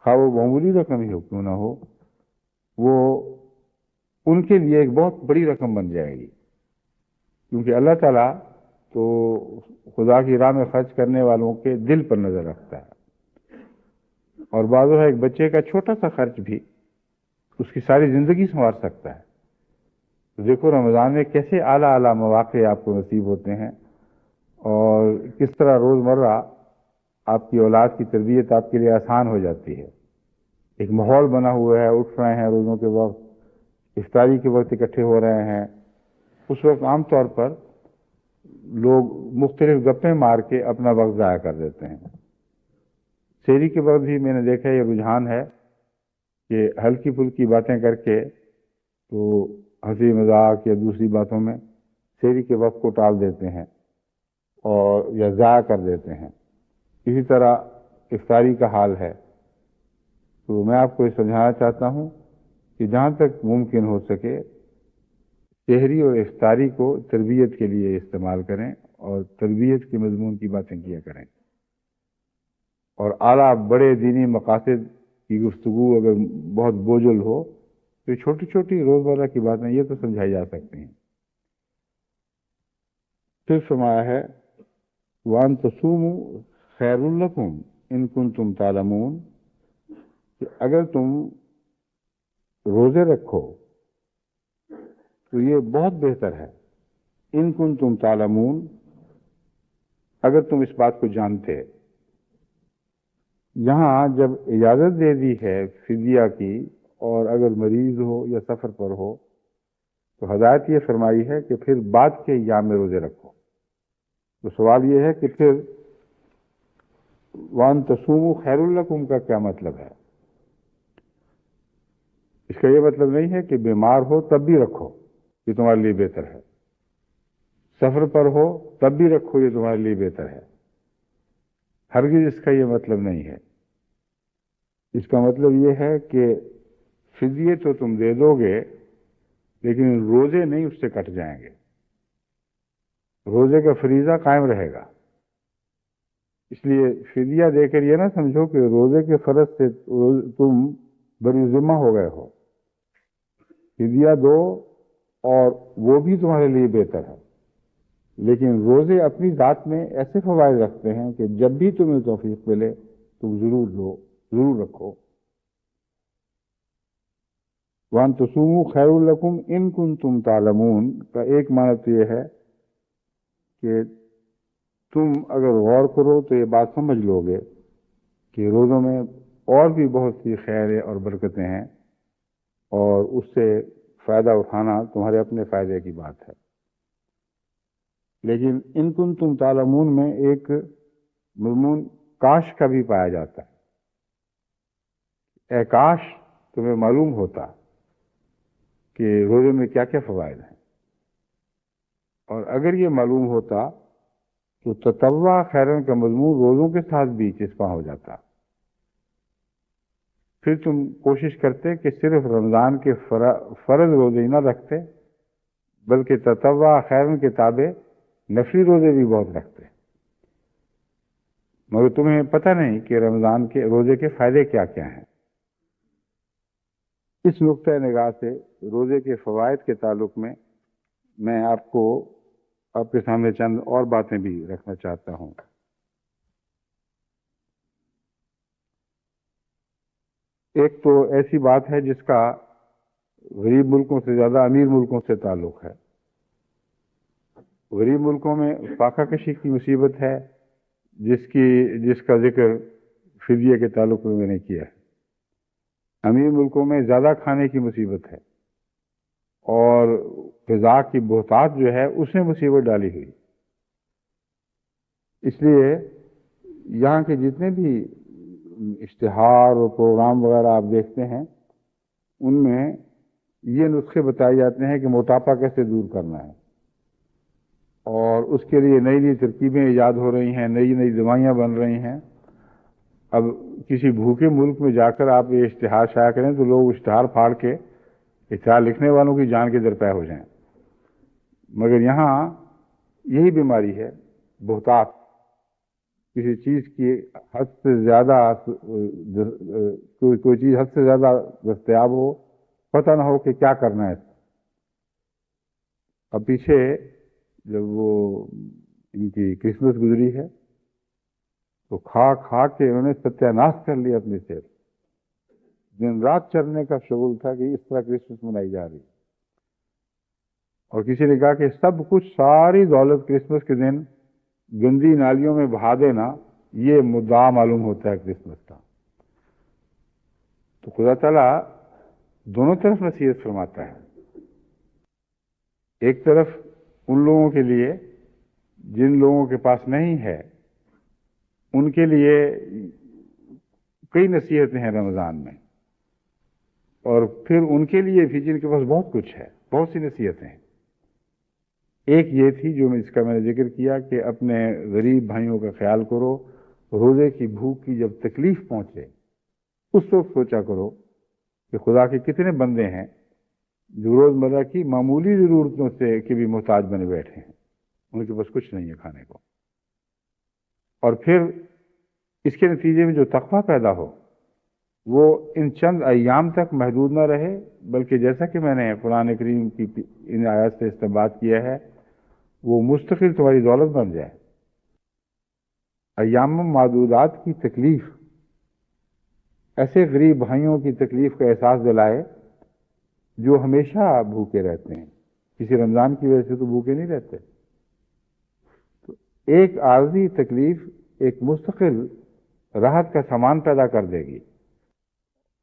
Speaker 4: خواہ وہ معمولی رقم ہی ہو کیوں نہ ہو، وہ ان کے لیے ایک بہت بڑی رقم بن جائے گی، کیونکہ اللہ تعالیٰ تو خدا کی راہ میں خرچ کرنے والوں کے دل پر نظر رکھتا ہے، اور بعض اوقات ایک بچے کا چھوٹا سا خرچ بھی اس کی ساری زندگی سنوار سکتا ہے۔ تو دیکھو رمضان میں کیسے اعلیٰ اعلیٰ مواقع آپ کو نصیب ہوتے ہیں، اور کس طرح روزمرہ آپ کی اولاد کی تربیت آپ کے لیے آسان ہو جاتی ہے۔ ایک ماحول بنا ہوا ہے، اٹھ رہے ہیں روزوں کے وقت، افطاری کے وقت اکٹھے ہو رہے ہیں، اس وقت عام طور پر لوگ مختلف گپیں مار کے اپنا وقت ضائع کر دیتے ہیں۔ سحری کے وقت بھی میں نے دیکھا یہ رجحان ہے کہ ہلکی پھلکی باتیں کر کے تو ہنسی مذاق یا دوسری باتوں میں سحری کے وقت کو ٹال دیتے ہیں اور یا ضائع کر دیتے ہیں۔ اسی طرح افطاری کا حال ہے۔ تو میں آپ کو یہ سمجھانا چاہتا ہوں کہ جہاں تک ممکن ہو سکے سحری اور افطاری کو تربیت کے لیے استعمال کریں، اور تربیت کے مضمون کی باتیں کیا کریں، اور اعلیٰ بڑے دینی مقاصد کی گفتگو اگر بہت بوجھل ہو تو چھوٹی چھوٹی روزمرہ کی باتیں یہ تو سمجھائی جا سکتی ہیں۔ پھر فرمایا ہے وَأَن تَصُومُوا خَيْرٌ لَكُمْ إِن كُنتُمْ تَعْلَمُونَ، کہ اگر تم روزے رکھو تو یہ بہت بہتر ہے، ان کنتم تعلمون، اگر تم اس بات کو جانتے۔ یہاں جب اجازت دے دی ہے فدیہ کی، اور اگر مریض ہو یا سفر پر ہو تو ہدایت یہ فرمائی ہے کہ پھر بعد کے ایام میں روزے رکھو۔ تو سوال یہ ہے کہ پھر وَأَن تَصُومُوا خَيْرٌ لَكُمْ کا کیا مطلب ہے؟ اس کا یہ مطلب نہیں ہے کہ بیمار ہو تب بھی رکھو، یہ تمہارے لیے بہتر ہے، سفر پر ہو تب بھی رکھو، یہ تمہارے لیے بہتر ہے۔ ہرگز اس کا یہ مطلب نہیں ہے۔ اس کا مطلب یہ ہے کہ فدیے تو تم دے دو گے لیکن روزے نہیں اس سے کٹ جائیں گے، روزے کا فریضہ قائم رہے گا۔ اس لیے فدیہ دے کر یہ نہ سمجھو کہ روزے کے فرض سے تم بری ذمہ ہو گئے ہو۔ فدیہ دو اور وہ بھی تمہارے لیے بہتر ہے، لیکن روزے اپنی ذات میں ایسے فوائد رکھتے ہیں کہ جب بھی تمہیں توفیق ملے تم ضرور لو، ضرور رکھو۔ وَأَن تَصُومُوا خَيْرٌ لَكُمْ إِن كُنتُمْ تَعْلَمُونَ کا ایک معنی تو یہ ہے کہ تم اگر غور کرو تو یہ بات سمجھ لو گے کہ روزوں میں اور بھی بہت سی خیریں اور برکتیں ہیں، اور اس سے فائدہ اٹھانا تمہارے اپنے فائدے کی بات ہے۔ لیکن ان کنتم تعلمون میں ایک مضمون کاش کا بھی پایا جاتا ہے۔ اے کاش تمہیں معلوم ہوتا کہ روزے میں کیا کیا فوائد ہیں، اور اگر یہ معلوم ہوتا تو تطوع خیرن کا مضمون روزوں کے ساتھ بھی چسپاں ہو جاتا۔ پھر تم کوشش کرتے کہ صرف رمضان کے فرض روزے ہی نہ رکھتے، بلکہ تطوع خیرن کے تابع نفلی روزے بھی بہت رکھتے، مگر تمہیں پتہ نہیں کہ رمضان کے روزے کے فائدے کیا کیا ہیں۔ اس نقطۂ نگاہ سے روزے کے فوائد کے تعلق میں آپ کے سامنے چند اور باتیں بھی رکھنا چاہتا ہوں۔ ایک تو ایسی بات ہے جس کا غریب ملکوں سے زیادہ امیر ملکوں سے تعلق ہے۔ غریب ملکوں میں فاقہ کشی کی مصیبت ہے جس کا ذکر فدیے کے تعلق میں نے کیا ہے۔ امیر ملکوں میں زیادہ کھانے کی مصیبت ہے، اور غذا کی بہتات جو ہے اس نے مصیبت ڈالی ہوئی۔ اس لیے یہاں کے جتنے بھی اشتہار اور پروگرام وغیرہ آپ دیکھتے ہیں ان میں یہ نسخے بتائے جاتے ہیں کہ موٹاپا کیسے دور کرنا ہے، اور اس کے لیے نئی نئی ترکیبیں ایجاد ہو رہی ہیں، نئی نئی دوائیاں بن رہی ہیں۔ اب کسی بھوکے ملک میں جا کر آپ یہ اشتہار شائع کریں تو لوگ اشتہار پھاڑ کے اشتہار لکھنے والوں کی جان کے درپے ہو جائیں۔ مگر یہاں یہی بیماری ہے، بہتات، کسی چیز کی حد سے زیادہ کوئی چیز حد سے زیادہ دستیاب ہو، پتہ نہ ہو کہ کیا کرنا ہے۔ اب پیچھے جب وہ ان کی کرسمس گزری ہے تو کھا کھا کے انہوں نے ستیہ ناش کر لیا اپنی صحت، دن رات چرنے کا شغل تھا کہ اس طرح کرسمس منائی جا رہی، اور کسی نے کہا کہ سب کچھ، ساری دولت کرسمس کے دن گندی نالیوں میں بہا دینا، یہ مدعا معلوم ہوتا ہے کرسمس کا۔ تو خدا تعالیٰ دونوں طرف نصیحت فرماتا ہے، ایک طرف ان لوگوں کے لیے جن لوگوں کے پاس نہیں ہے، ان کے لیے کئی نصیحتیں ہیں رمضان میں، اور پھر ان کے لیے بھی جن کے پاس بہت کچھ ہے، بہت سی نصیحتیں ہیں۔ ایک یہ تھی جو اس کا میں نے ذکر کیا کہ اپنے غریب بھائیوں کا خیال کرو، روزے کی بھوک کی جب تکلیف پہنچے اس وقت سوچا کرو کہ خدا کے کتنے بندے ہیں جو روزمرہ کی معمولی ضرورتوں سے کے بھی محتاج بنے بیٹھے ہیں، ان کے پاس کچھ نہیں ہے کھانے کو۔ اور پھر اس کے نتیجے میں جو تقویٰ پیدا ہو وہ ان چند ایام تک محدود نہ رہے، بلکہ جیسا کہ میں نے قرآن کریم کی ان آیات سے استنباط کیا ہے، وہ مستقل تمہاری دولت بن جائے۔ ایام معدودات کی تکلیف ایسے غریب بھائیوں کی تکلیف کا احساس دلائے جو ہمیشہ بھوکے رہتے ہیں، کسی رمضان کی وجہ سے تو بھوکے نہیں رہتے۔ تو ایک عارضی تکلیف ایک مستقل راحت کا سامان پیدا کر دے گی،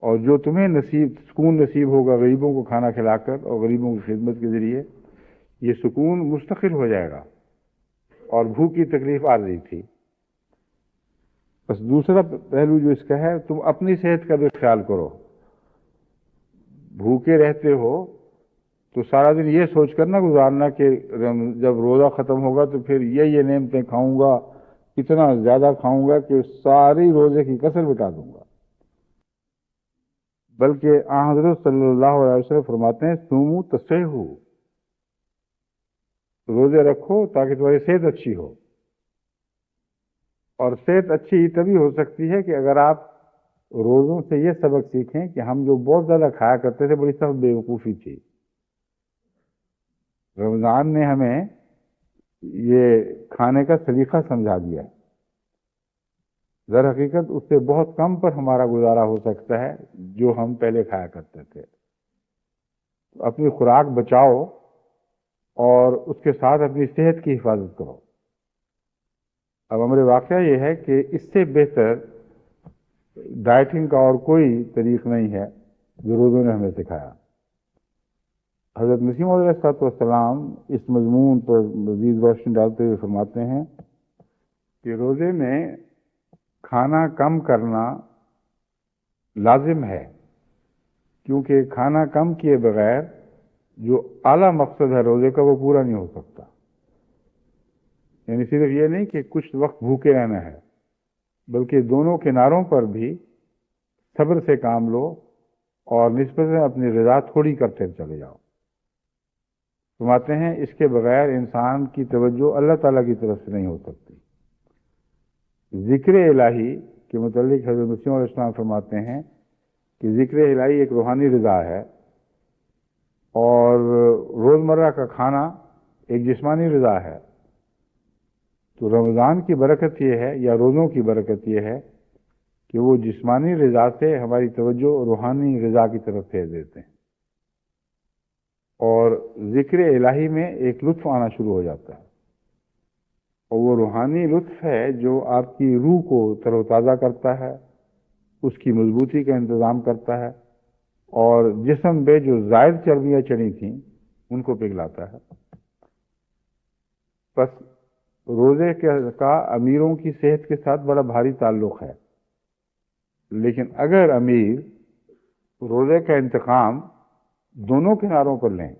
Speaker 4: اور جو تمہیں سکون نصیب ہوگا غریبوں کو کھانا کھلا کر اور غریبوں کی خدمت کے ذریعے، یہ سکون مستقل ہو جائے گا، اور بھوک کی تکلیف عارضی تھی۔ بس دوسرا پہلو جو اس کا ہے، تم اپنی صحت کا بھی خیال کرو۔ بھوکے رہتے ہو تو سارا دن یہ سوچ کر نہ گزارنا کہ جب روزہ ختم ہوگا تو پھر یہ نعمتیں کھاؤں گا، اتنا زیادہ کھاؤں گا کہ ساری روزے کی کسر مٹا دوں گا، بلکہ حضرت صلی اللہ علیہ وسلم فرماتے ہیں صوموا تصحوا، روزے رکھو تاکہ تمہاری صحت اچھی ہو۔ اور صحت اچھی تبھی ہو سکتی ہے کہ اگر آپ روزوں سے یہ سبق سیکھیں کہ ہم جو بہت زیادہ کھایا کرتے تھے بڑی سخت بیوقوفی تھی، رمضان نے ہمیں یہ کھانے کا سلیقہ سمجھا دیا۔ در حقیقت اس سے بہت کم پر ہمارا گزارا ہو سکتا ہے جو ہم پہلے کھایا کرتے تھے۔ اپنی خوراک بچاؤ اور اس کے ساتھ اپنی صحت کی حفاظت کرو۔ اب امر واقعہ یہ ہے کہ اس سے بہتر ڈائٹنگ کا اور کوئی طریق نہیں ہے جو روزوں نے ہمیں سکھایا۔ حضرت مسیح موعود علیہ السلام اس مضمون پر مزید روشنی ڈالتے ہوئے فرماتے ہیں کہ روزے میں کھانا کم کرنا لازم ہے، کیونکہ کھانا کم کیے بغیر جو اعلیٰ مقصد ہے روزے کا وہ پورا نہیں ہو سکتا۔ یعنی صرف یہ نہیں کہ کچھ وقت بھوکے رہنا ہے، بلکہ دونوں کناروں پر بھی صبر سے کام لو اور نسبتاً اپنی غذا تھوڑی کرتے چلے جاؤ۔ فرماتے ہیں اس کے بغیر انسان کی توجہ اللہ تعالیٰ کی طرف سے نہیں ہو سکتی۔ ذکر الہی کے متعلق حضرت مسیح علیہ السلام فرماتے ہیں کہ ذکر الہی ایک روحانی غذا ہے، اور روزمرہ کا کھانا ایک جسمانی غذا ہے۔ تو رمضان کی برکت یہ ہے، یا روزوں کی برکت یہ ہے کہ وہ جسمانی غذا سے ہماری توجہ روحانی غذا کی طرف پھیر دیتے ہیں، اور ذکر الہی میں ایک لطف آنا شروع ہو جاتا ہے، اور وہ روحانی لطف ہے جو آپ کی روح کو تر و تازہ کرتا ہے، اس کی مضبوطی کا انتظام کرتا ہے، اور جسم پہ جو زائد چربیاں چڑھی تھیں ان کو پگھلاتا ہے۔ بس روزے کا امیروں کی صحت کے ساتھ بڑا بھاری تعلق ہے، لیکن اگر امیر روزے کا انتقام دونوں کناروں پر لیں،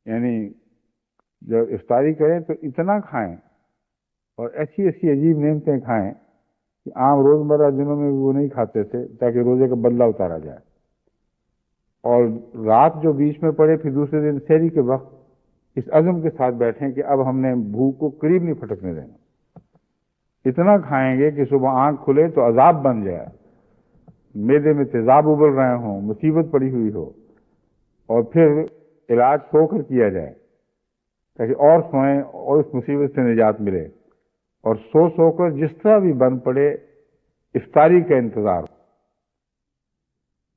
Speaker 4: یعنی جب افطاری کریں تو اتنا کھائیں اور ایسی ایسی عجیب نعمتیں کھائیں کہ عام روزمرہ دنوں میں وہ نہیں کھاتے تھے، تاکہ روزے کا بدلہ اتارا جائے، اور رات جو بیچ میں پڑے پھر دوسرے دن سحری کے وقت اس عزم کے ساتھ بیٹھیں کہ اب ہم نے بھوک کو قریب نہیں پھٹکنے دینا، اتنا کھائیں گے کہ صبح آنکھ کھلے تو عذاب بن جائے، میدے میں تیزاب ابل رہے ہوں، مصیبت پڑی ہوئی ہو، اور پھر علاج سو کر کیا جائے تاکہ اور سوئیں اور اس مصیبت سے نجات ملے، اور سو سو کر جس طرح بھی بن پڑے افطاری کا انتظار ہو۔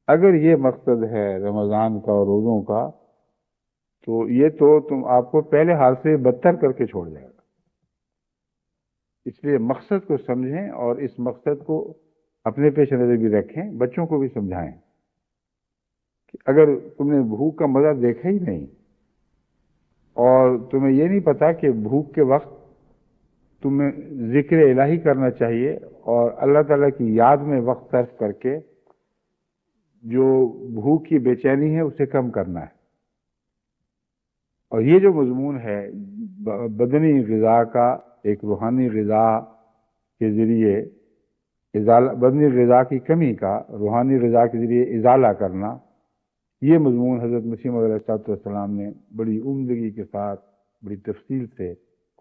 Speaker 4: اگر یہ مقصد ہے رمضان کا اور روزوں کا، تو یہ تو تم آپ کو پہلے حال سے بدتر کر کے چھوڑ جائے گا۔ اس لیے مقصد کو سمجھیں اور اس مقصد کو اپنے پیش نظر بھی رکھیں، بچوں کو بھی سمجھائیں کہ اگر تم نے بھوک کا مزہ دیکھا ہی نہیں اور تمہیں یہ نہیں پتا کہ بھوک کے وقت تمہیں ذکر الہی کرنا چاہیے اور اللہ تعالیٰ کی یاد میں وقت صرف کر کے جو بھوک کی بے چینی ہے اسے کم کرنا ہے، اور یہ جو مضمون ہے بدنی غذا کا ایک روحانی غذا کے ذریعے بدنی غذا کی کمی کا روحانی غذا کے ذریعے ازالہ کرنا، یہ مضمون حضرت مسیح موعود علیہ السلام نے بڑی عمدگی کے ساتھ بڑی تفصیل سے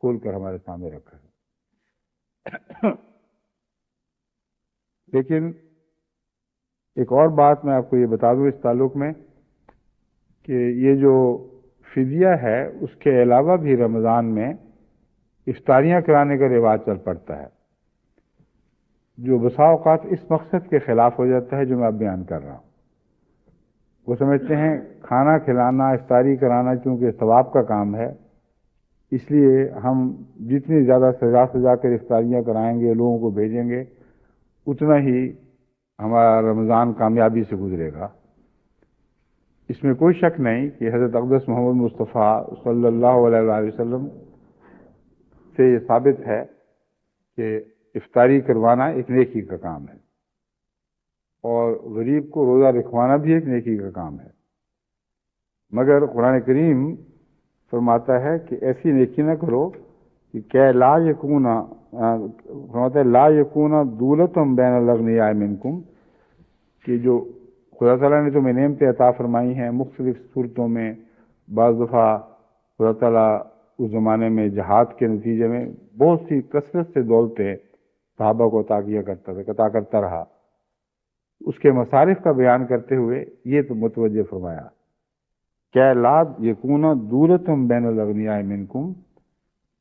Speaker 4: کھول کر ہمارے سامنے رکھا ہے۔ لیکن ایک اور بات میں آپ کو یہ بتا دوں اس تعلق میں کہ یہ جو فدیہ ہے اس کے علاوہ بھی رمضان میں افطاریاں کرانے کا رواج چل پڑتا ہے، جو بسا اوقات اس مقصد کے خلاف ہو جاتا ہے جو میں اب بیان کر رہا ہوں۔ وہ سمجھتے ہیں کھانا کھلانا افطاری کرانا چونکہ ثواب کا کام ہے، اس لیے ہم جتنی زیادہ سجا کر افطاریاں کرائیں گے، لوگوں کو بھیجیں گے، اتنا ہی ہمارا رمضان کامیابی سے گزرے گا۔ اس میں کوئی شک نہیں کہ حضرت اقدس محمد مصطفیٰ صلی اللہ علیہ وآلہ وسلم سے یہ ثابت ہے کہ افطاری کروانا ایک نیکی کا کام ہے، اور غریب کو روزہ رکھوانا بھی ایک نیکی کا کام ہے، مگر قرآن کریم فرماتا ہے کہ ایسی نیکی نہ کرو کہ لا یکون فرماتا ہے لا یکون دولتم بین الاغنیاء منکم، کہ جو خدا تعالیٰ نے تمہیں نعمتیں عطا فرمائی ہیں مختلف صورتوں میں، بعض دفعہ خدا تعالیٰ اس زمانے میں جہاد کے نتیجے میں بہت سی کثرت سے دولتیں صحابہ کو عطا کرتا رہا، اس کے مصارف کا بیان کرتے ہوئے یہ تو متوجہ فرمایا کہ لا یکون دولتم بین الاغنیاء منکم،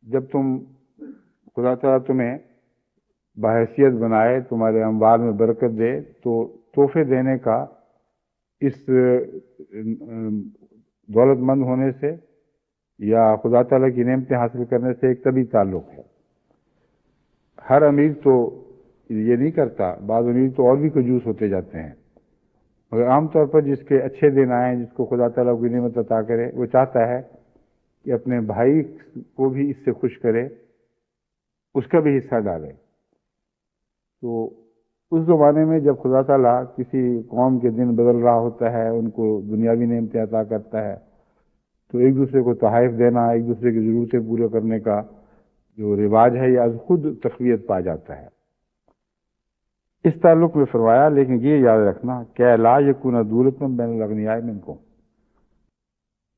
Speaker 4: جب تم خدا تعالیٰ تمہیں بحیثیت بنائے، تمہارے اموال میں برکت دے، تو تحفے دینے کا اس دولت مند ہونے سے یا خدا تعالیٰ کی نعمتیں حاصل کرنے سے ایک طبی تعلق ہے۔ ہر امیر تو یہ نہیں کرتا، بعض امیر تو اور بھی کنجوس ہوتے جاتے ہیں، مگر عام طور پر جس کے اچھے دن آئیں، جس کو خدا تعالیٰ کی نعمت عطا کرے، وہ چاہتا ہے کہ اپنے بھائی کو بھی اس سے خوش کرے، اس کا بھی حصہ ڈالے۔ تو اس زمانے میں جب خدا تعالیٰ کسی قوم کے دن بدل رہا ہوتا ہے، ان کو دنیاوی نعمتیں عطا کرتا ہے، تو ایک دوسرے کو تحائف دینا، ایک دوسرے کی ضرورتیں پورے کرنے کا جو رواج ہے یہ از خود تقویت پا جاتا ہے۔ اس تعلق میں فرمایا، لیکن یہ یاد رکھنا کہ لا یکون دولتم بین الاغنیاء منکم،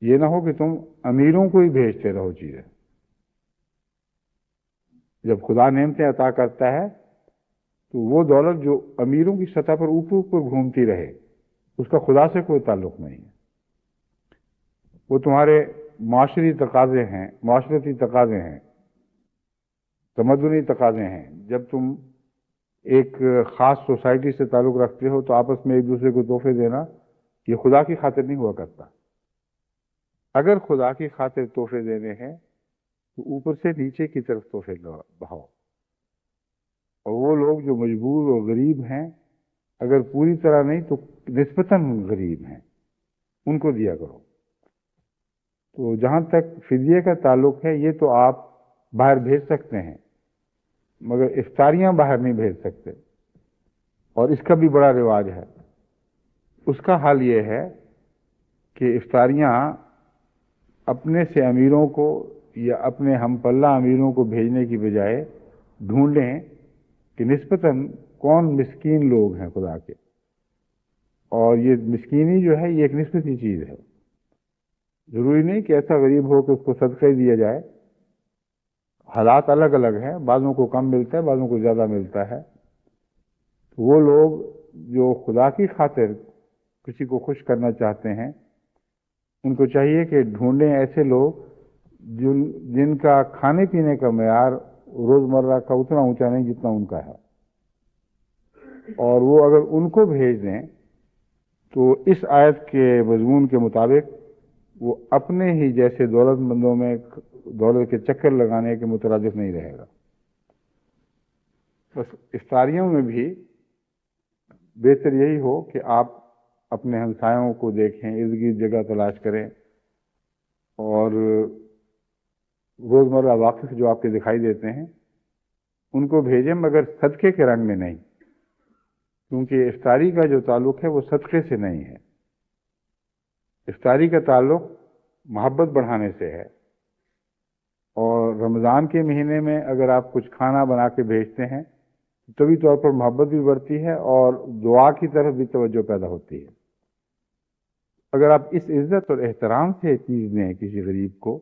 Speaker 4: یہ نہ ہو کہ تم امیروں کو ہی بھیجتے رہو چیزیں۔ جب خدا نعمتیں عطا کرتا ہے تو وہ دولت جو امیروں کی سطح پر اوپر گھومتی رہے، اس کا خدا سے کوئی تعلق نہیں ہے، وہ تمہارے معاشرتی تقاضے ہیں، تمدنی تقاضے ہیں۔ جب تم ایک خاص سوسائٹی سے تعلق رکھتے ہو تو آپس میں ایک دوسرے کو تحفے دینا یہ خدا کی خاطر نہیں ہوا کرتا۔ اگر خدا کی خاطر تحفے دینے ہیں تو اوپر سے نیچے کی طرف تحفے بہاؤ، اور وہ لوگ جو مجبور اور غریب ہیں، اگر پوری طرح نہیں تو نسبتاً غریب ہیں، ان کو دیا کرو۔ تو جہاں تک فدیے کا تعلق ہے، یہ تو آپ باہر بھیج سکتے ہیں، مگر افطاریاں باہر نہیں بھیج سکتے، اور اس کا بھی بڑا رواج ہے۔ اس کا حال یہ ہے کہ افطاریاں اپنے سے امیروں کو یا اپنے ہم پلہ امیروں کو بھیجنے کی بجائے ڈھونڈیں کہ نسبتاً کون مسکین لوگ ہیں خدا کے، اور یہ مسکینی جو ہے یہ ایک نسبتی چیز ہے۔ ضروری نہیں کہ ایسا غریب ہو کہ اس کو صدقہ ہی دیا جائے، حالات الگ الگ ہیں، بعضوں کو کم ملتا ہے، بعضوں کو زیادہ ملتا ہے۔ وہ لوگ جو خدا کی خاطر کسی کو خوش کرنا چاہتے ہیں، ان کو چاہیے کہ ڈھونڈیں ایسے لوگ جن کا کھانے پینے کا معیار روزمرہ کا اتنا اونچا نہیں جتنا ان کا ہے، اور وہ اگر ان کو بھیج دیں تو اس آیت کے مضمون کے مطابق وہ اپنے ہی جیسے دولت مندوں میں دولت کے چکر لگانے کے مترادف نہیں رہے گا۔ بس افطاریوں میں بھی بہتر یہی ہو کہ آپ اپنے ہمسایوں کو دیکھیں، ارد گرد جگہ تلاش کریں، اور روزمرہ واقف جو آپ کے دکھائی دیتے ہیں ان کو بھیجیں، مگر صدقے کے رنگ میں نہیں، کیونکہ افطاری کا جو تعلق ہے وہ صدقے سے نہیں ہے۔ افطاری کا تعلق محبت بڑھانے سے ہے، اور رمضان کے مہینے میں اگر آپ کچھ کھانا بنا کے بھیجتے ہیں طبی طور پر محبت بھی بڑھتی ہے اور دعا کی طرف بھی توجہ پیدا ہوتی ہے۔ اگر آپ اس عزت اور احترام سے چیز دیں کسی غریب کو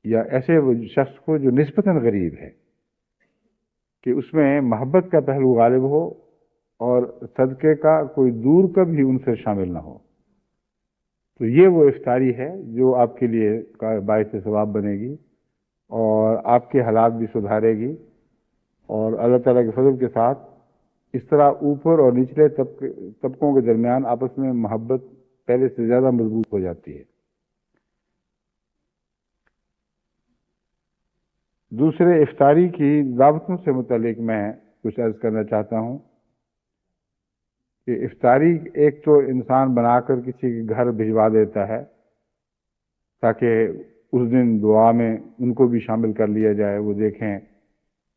Speaker 4: یا ایسے شخص کو جو نسبتاً غریب ہے، کہ اس میں محبت کا پہلو غالب ہو اور صدقے کا کوئی دور کا بھی عنصر شامل نہ ہو، تو یہ وہ افطاری ہے جو آپ کے لیے باعث ثواب بنے گی اور آپ کے حالات بھی سدھارے گی، اور اللہ تعالیٰ کے فضل کے ساتھ اس طرح اوپر اور نچلے طبقوں کے درمیان آپس میں محبت پہلے سے زیادہ مضبوط ہو جاتی ہے۔ دوسرے افطاری کی ضابطوں سے متعلق میں کچھ عرض کرنا چاہتا ہوں کہ افطاری ایک تو انسان بنا کر کسی کے گھر بھجوا دیتا ہے تاکہ اس دن دعا میں ان کو بھی شامل کر لیا جائے، وہ دیکھیں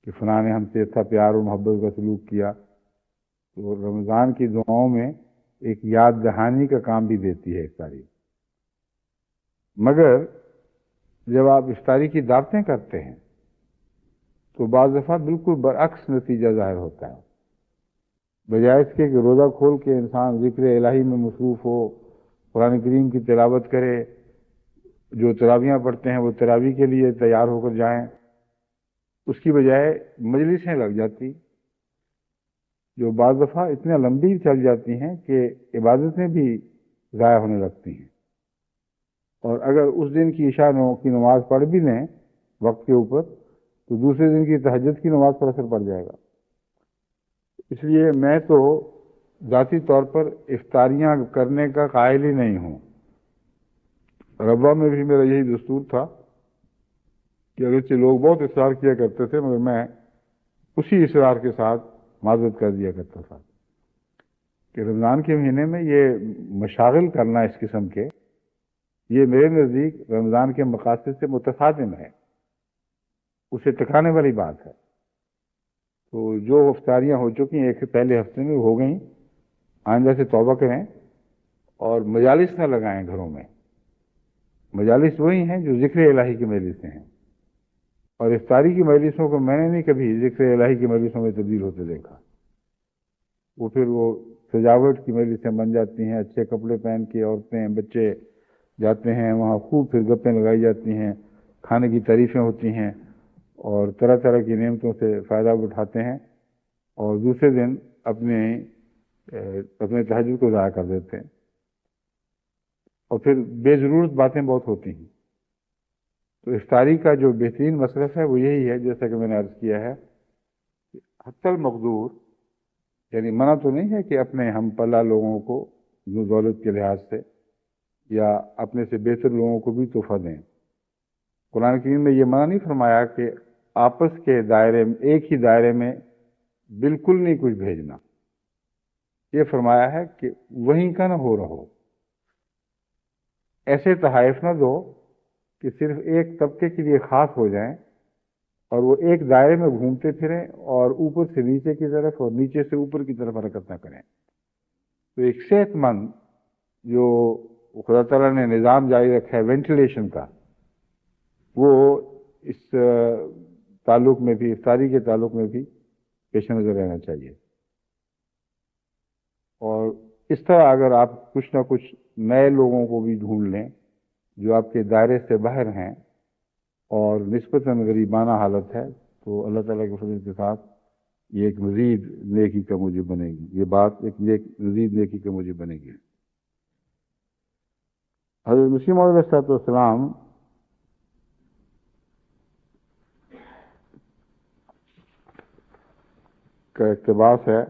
Speaker 4: کہ فلاں نے ہم سے اتنا پیار اور محبت کا سلوک کیا، تو رمضان کی دعاؤں میں ایک یاد دہانی کا کام بھی دیتی ہے افطاری۔ مگر جب آپ افطاری کی دعوتیں کرتے ہیں تو بعض دفعہ بالکل برعکس نتیجہ ظاہر ہوتا ہے، بجائے اس کے کہ روزہ کھول کے انسان ذکر الہی میں مصروف ہو، قرآن کریم کی تلاوت کرے، جو تراویحاں پڑھتے ہیں وہ تراویح کے لیے تیار ہو کر جائیں، اس کی بجائے مجلسیں لگ جاتی جو بعض دفعہ اتنے لمبی چل جاتی ہیں کہ عبادتیں بھی ضائع ہونے لگتی ہیں، اور اگر اس دن کی عشاء کی نماز پڑھ بھی لیں وقت کے اوپر تو دوسرے دن کی تہجد کی نماز پر اثر پڑ جائے گا۔ اس لیے میں تو ذاتی طور پر افطاریاں کرنے کا قائل ہی نہیں ہوں۔ ربوہ میں بھی میرا یہی دستور تھا کہ اگرچہ لوگ بہت اصرار کیا کرتے تھے مگر میں اسی اصرار کے ساتھ معذرت کر دیا کرتا تھا کہ رمضان کے مہینے میں یہ مشاغل کرنا اس قسم کے، یہ میرے نزدیک رمضان کے مقاصد سے متصادم ہے، اسے ٹکرانے والی بات ہے۔ تو جو افطاریاں ہو چکی ہیں ایک پہلے ہفتے میں ہو گئیں، آئندہ سے توبہ کریں اور مجالس نہ لگائیں گھروں میں۔ مجالس وہی ہیں جو ذکر الہی کی مجلسیں ہیں، اور افطاری کی مجلسوں کو میں نے نہیں کبھی ذکر الہی کی مجلسوں میں تبدیل ہوتے دیکھا۔ وہ پھر وہ سجاوٹ کی مجلسیں بن جاتی ہیں، اچھے کپڑے پہن کے عورتیں بچے جاتے ہیں وہاں، خوب پھر گپیں لگائی جاتی ہیں، کھانے کی تعریفیں ہوتی ہیں اور طرح طرح کی نعمتوں سے فائدہ اٹھاتے ہیں، اور دوسرے دن اپنے تہجد کو ضائع کر دیتے ہیں، اور پھر بے ضرورت باتیں بہت ہوتی ہیں۔ تو افطاری کا جو بہترین مصرف ہے وہ یہی ہے، جیسا کہ میں نے عرض کیا ہے، حتی المقدور، یعنی منع تو نہیں ہے کہ اپنے ہم پلہ لوگوں کو جو دولت کے لحاظ سے یا اپنے سے بہتر لوگوں کو بھی تحفہ دیں۔ قرآن کریم میں یہ منع نہیں فرمایا کہ آپس کے دائرے میں، ایک ہی دائرے میں بالکل نہیں کچھ بھیجنا، یہ فرمایا ہے کہ وہیں کا نہ ہو رہو، ایسے تحائف نہ دو کہ صرف ایک طبقے کے لیے خاص ہو جائیں اور وہ ایک دائرے میں گھومتے پھریں اور اوپر سے نیچے کی طرف اور نیچے سے اوپر کی طرف حرکت نہ کریں۔ تو ایک صحت مند جو خدا تعالیٰ نے نظام جاری رکھا ہے وینٹیلیشن کا، وہ اس تعلق میں بھی، افطاری کے تعلق میں بھی پیش نظر رہنا چاہیے۔ اور اس طرح اگر آپ کچھ نہ کچھ نئے لوگوں کو بھی ڈھونڈ لیں جو آپ کے دائرے سے باہر ہیں اور نسبتاً غریبانہ حالت ہے، تو اللہ تعالیٰ کے فضل کے ساتھ یہ ایک مزید نیکی کا موجب بنے گی، یہ بات ایک مزید نیکی کا موجب بنے گی۔ حضرت مسیح موعود علیہ السلام کا اقتباس ہے،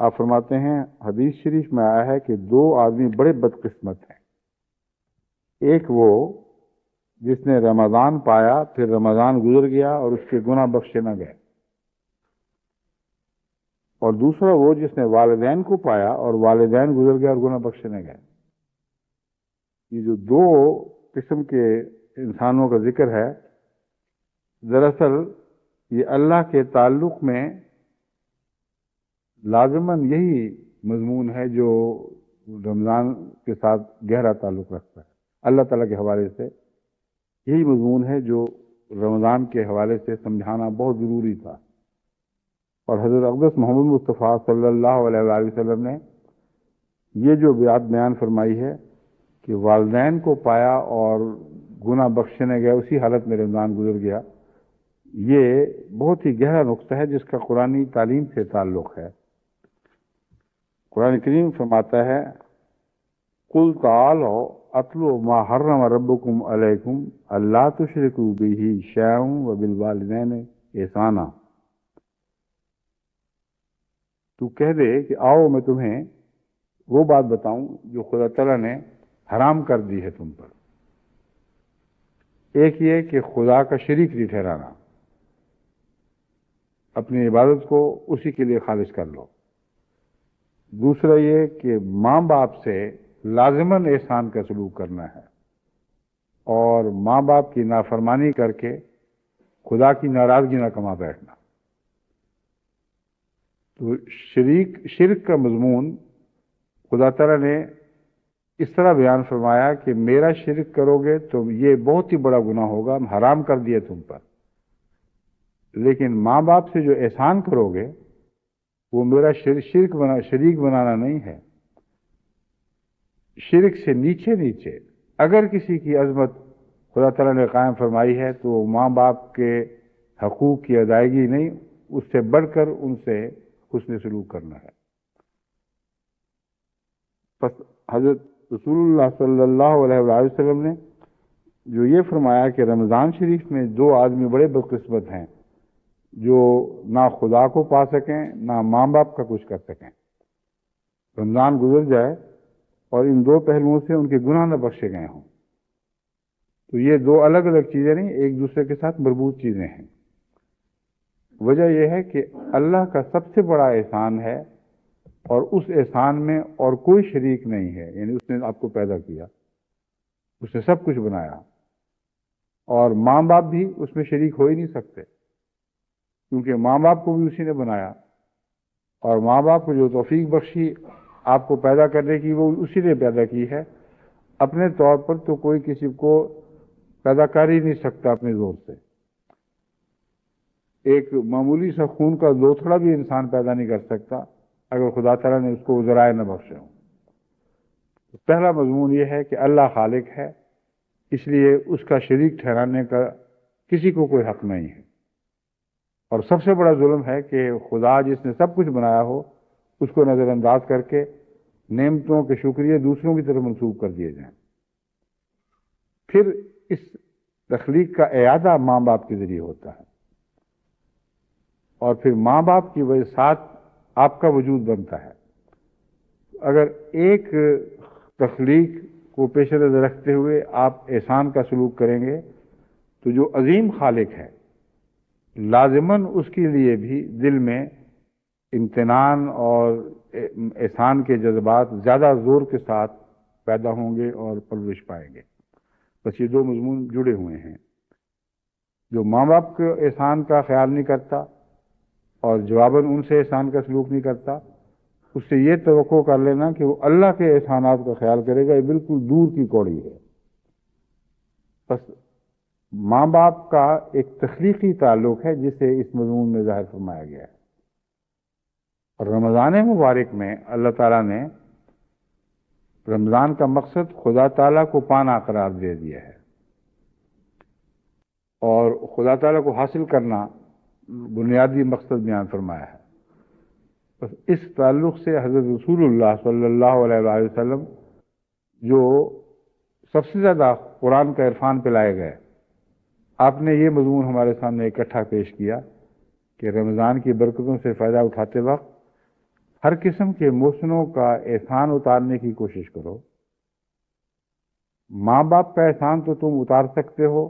Speaker 4: آپ فرماتے ہیں حدیث شریف میں آیا ہے کہ دو آدمی بڑے بدقسمت ہیں، ایک وہ جس نے رمضان پایا پھر رمضان گزر گیا اور اس کے گناہ بخشے نہ گئے، اور دوسرا وہ جس نے والدین کو پایا اور والدین گزر گئے اور گناہ بخشے نہ گئے۔ یہ جو دو قسم کے انسانوں کا ذکر ہے، دراصل یہ اللہ کے تعلق میں لازماً یہی مضمون ہے جو رمضان کے ساتھ گہرا تعلق رکھتا ہے۔ اللہ تعالیٰ کے حوالے سے یہی مضمون ہے جو رمضان کے حوالے سے سمجھانا بہت ضروری تھا، اور حضرت اقدس محمد مصطفیٰ صلی اللہ علیہ وآلہ وسلم نے یہ جو بات بیان فرمائی ہے کہ والدین کو پایا اور گناہ بخشنے گئے، اسی حالت میں رمضان گزر گیا، یہ بہت ہی گہرا نقطہ ہے جس کا قرآنی تعلیم سے تعلق ہے۔ قرآن کریم فرماتا ہے قُلْ تَعَالَوْا أَتْلُوا مَا حَرَّمَ رَبُّكُمْ عَلَيْكُمْ أَلَّا تُشْرِكُوا بِهِ شَيْئًا وَبِالْوَالِدَيْنِ إِحْسَانًا۔ تو کہہ دے کہ آؤ میں تمہیں وہ بات بتاؤں جو خدا تعالیٰ نے حرام کر دی ہے تم پر۔ ایک یہ کہ خدا کا شریک نہیں ٹھہرانا، اپنی عبادت کو اسی کے لیے خالص کر لو۔ دوسرا یہ کہ ماں باپ سے لازماً احسان کا سلوک کرنا ہے، اور ماں باپ کی نافرمانی کر کے خدا کی ناراضگی نہ کما بیٹھنا۔ تو شرک کا مضمون خدا تعالیٰ نے اس طرح بیان فرمایا کہ میرا شرک کرو گے تو یہ بہت ہی بڑا گناہ ہوگا، حرام کر دیا تم پر، لیکن ماں باپ سے جو احسان کرو گے وہ میرا شریک بنانا نہیں ہے۔ شرک سے نیچے اگر کسی کی عظمت خدا تعالیٰ نے قائم فرمائی ہے تو وہ ماں باپ کے حقوق کی ادائیگی نہیں، اس سے بڑھ کر ان سے حسن سلوک کرنا ہے۔ پس حضرت رسول اللہ صلی اللہ علیہ وآلہ وسلم نے جو یہ فرمایا کہ رمضان شریف میں دو آدمی بڑے بدقسمت ہیں جو نہ خدا کو پا سکیں نہ ماں باپ کا کچھ کر سکیں۔ رمضان گزر جائے اور ان دو پہلوؤں سے ان کے گناہ نہ بخشے گئے ہوں، تو یہ دو الگ الگ چیزیں نہیں، ایک دوسرے کے ساتھ مربوط چیزیں ہیں۔ وجہ یہ ہے کہ اللہ کا سب سے بڑا احسان ہے، اور اس احسان میں اور کوئی شریک نہیں ہے، یعنی اس نے آپ کو پیدا کیا، اس نے سب کچھ بنایا، اور ماں باپ بھی اس میں شریک ہو ہی نہیں سکتے، کیونکہ ماں باپ کو بھی اسی نے بنایا، اور ماں باپ کو جو توفیق بخشی آپ کو پیدا کرنے کی وہ اسی نے پیدا کی ہے۔ اپنے طور پر تو کوئی کسی کو پیدا کر ہی نہیں سکتا اپنے زور سے۔ ایک معمولی سا خون کا لوتھڑا بھی انسان پیدا نہیں کر سکتا اگر خدا تعالیٰ نے اس کو ذرائع نہ بخشے ہوں۔ پہلا مضمون یہ ہے کہ اللہ خالق ہے، اس لیے اس کا شریک ٹھہرانے کا کسی کو کوئی حق نہیں ہے، اور سب سے بڑا ظلم ہے کہ خدا جس نے سب کچھ بنایا ہو اس کو نظر انداز کر کے نعمتوں کے شکریہ دوسروں کی طرف منسوب کر دیے جائیں۔ پھر اس تخلیق کا اعادہ ماں باپ کے ذریعے ہوتا ہے، اور پھر ماں باپ کی وجہ ساتھ آپ کا وجود بنتا ہے۔ اگر ایک تخلیق کو پیش نظر رکھتے ہوئے آپ احسان کا سلوک کریں گے تو جو عظیم خالق ہے لازماً اس کے لیے بھی دل میں امتنان اور احسان کے جذبات زیادہ زور کے ساتھ پیدا ہوں گے اور پرورش پائیں گے۔ بس یہ دو مضمون جڑے ہوئے ہیں۔ جو ماں باپ کے احسان کا خیال نہیں کرتا اور جواباً ان سے احسان کا سلوک نہیں کرتا، اس سے یہ توقع کر لینا کہ وہ اللہ کے احسانات کا خیال کرے گا، یہ بالکل دور کی کوڑی ہے۔ بس ماں باپ کا ایک تخلیقی تعلق ہے جسے اس مضمون میں ظاہر فرمایا گیا ہے، اور رمضان مبارک میں اللہ تعالیٰ نے رمضان کا مقصد خدا تعالیٰ کو پانا قرار دے دیا ہے، اور خدا تعالیٰ کو حاصل کرنا بنیادی مقصد بیان فرمایا ہے۔ بس اس تعلق سے حضرت رسول اللہ صلی اللہ علیہ وآلہ وسلم جو سب سے زیادہ قرآن کا عرفان پلائے گئے، آپ نے یہ مضمون ہمارے سامنے اکٹھا پیش کیا کہ رمضان کی برکتوں سے فائدہ اٹھاتے وقت ہر قسم کے محسنوں کا احسان اتارنے کی کوشش کرو۔ ماں باپ کا احسان تو تم اتار سکتے ہو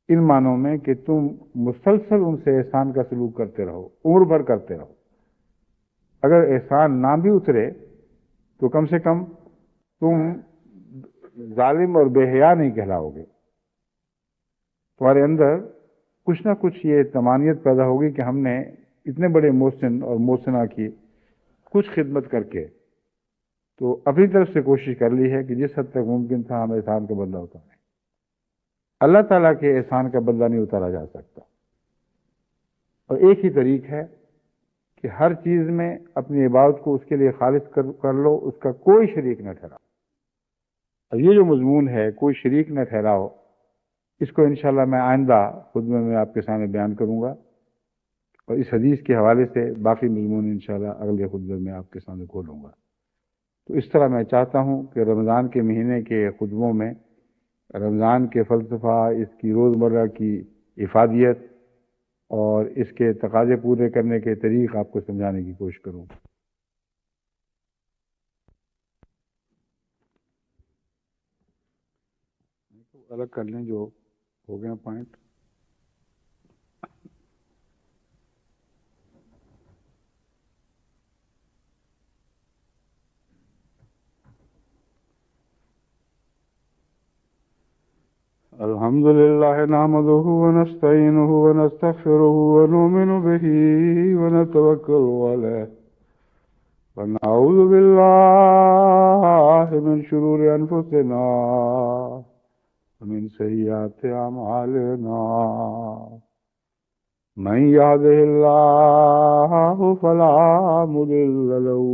Speaker 4: ان معنوں میں کہ تم مسلسل ان سے احسان کا سلوک کرتے رہو، عمر بھر کرتے رہو۔ اگر احسان نہ بھی اترے تو کم سے کم تم ظالم اور بے حیا نہیں کہلاؤ گے، تمہارے اندر کچھ نہ کچھ یہ تمانیت پیدا ہوگی کہ ہم نے اتنے بڑے محسن اور محسنہ کی کچھ خدمت کر کے تو اپنی طرف سے کوشش کر لی ہے کہ جس حد تک ممکن تھا ہم احسان کا بدلہ اتاریں۔ اللہ تعالیٰ کے احسان کا بدلہ نہیں اتارا جا سکتا، اور ایک ہی طریق ہے کہ ہر چیز میں اپنی عبادت کو اس کے لیے خالص کر لو، اس کا کوئی شریک نہ ٹھہراؤ۔ اور یہ جو مضمون ہے کوئی شریک نہ ٹھہراؤ، اس کو انشاءاللہ میں آئندہ خطبے میں آپ کے سامنے بیان کروں گا، اور اس حدیث کے حوالے سے باقی مضمون انشاءاللہ اگلے خطبے میں آپ کے سامنے کھولوں گا۔ تو اس طرح میں چاہتا ہوں کہ رمضان کے مہینے کے خطبوں میں رمضان کے فلسفہ، اس کی روزمرہ کی افادیت اور اس کے تقاضے پورے کرنے کے طریق آپ کو سمجھانے کی کوشش کروں۔ الگ کر لیں جو ہو گیا پوائنٹ۔ الحمد لله نحمده ونستعينه ونستغفره ونؤمن به ونتوكل عليه ونعوذ بالله من شرور أنفسنا ومن سيئات أعمالنا من يهده الله فلا مضل له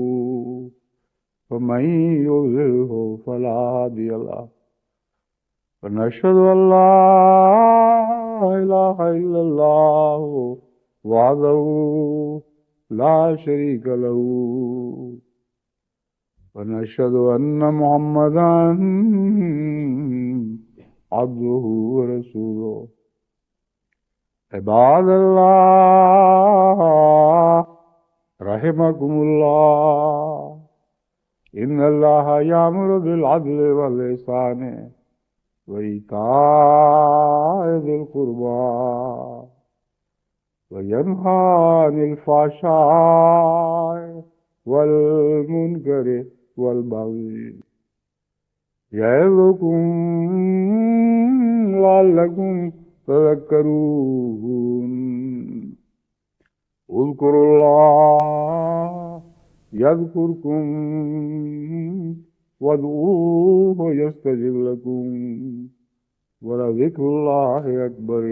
Speaker 4: ومن يضلله فلا هادي له ونشهد أن لا إله إلا الله وحده لا شريك له ونشهد أن محمدا عبده ورسوله عباد الله رحمكم الله إن الله يأمر بالعدل والإحسان وإيتاء ذي القربى وينهى عن الفحشاء والمنكر والبغي يعظكم لعلكم تذكرون اذكروا الله يذكركم وادعوه يستجب لكم ولذكر الله أكبر.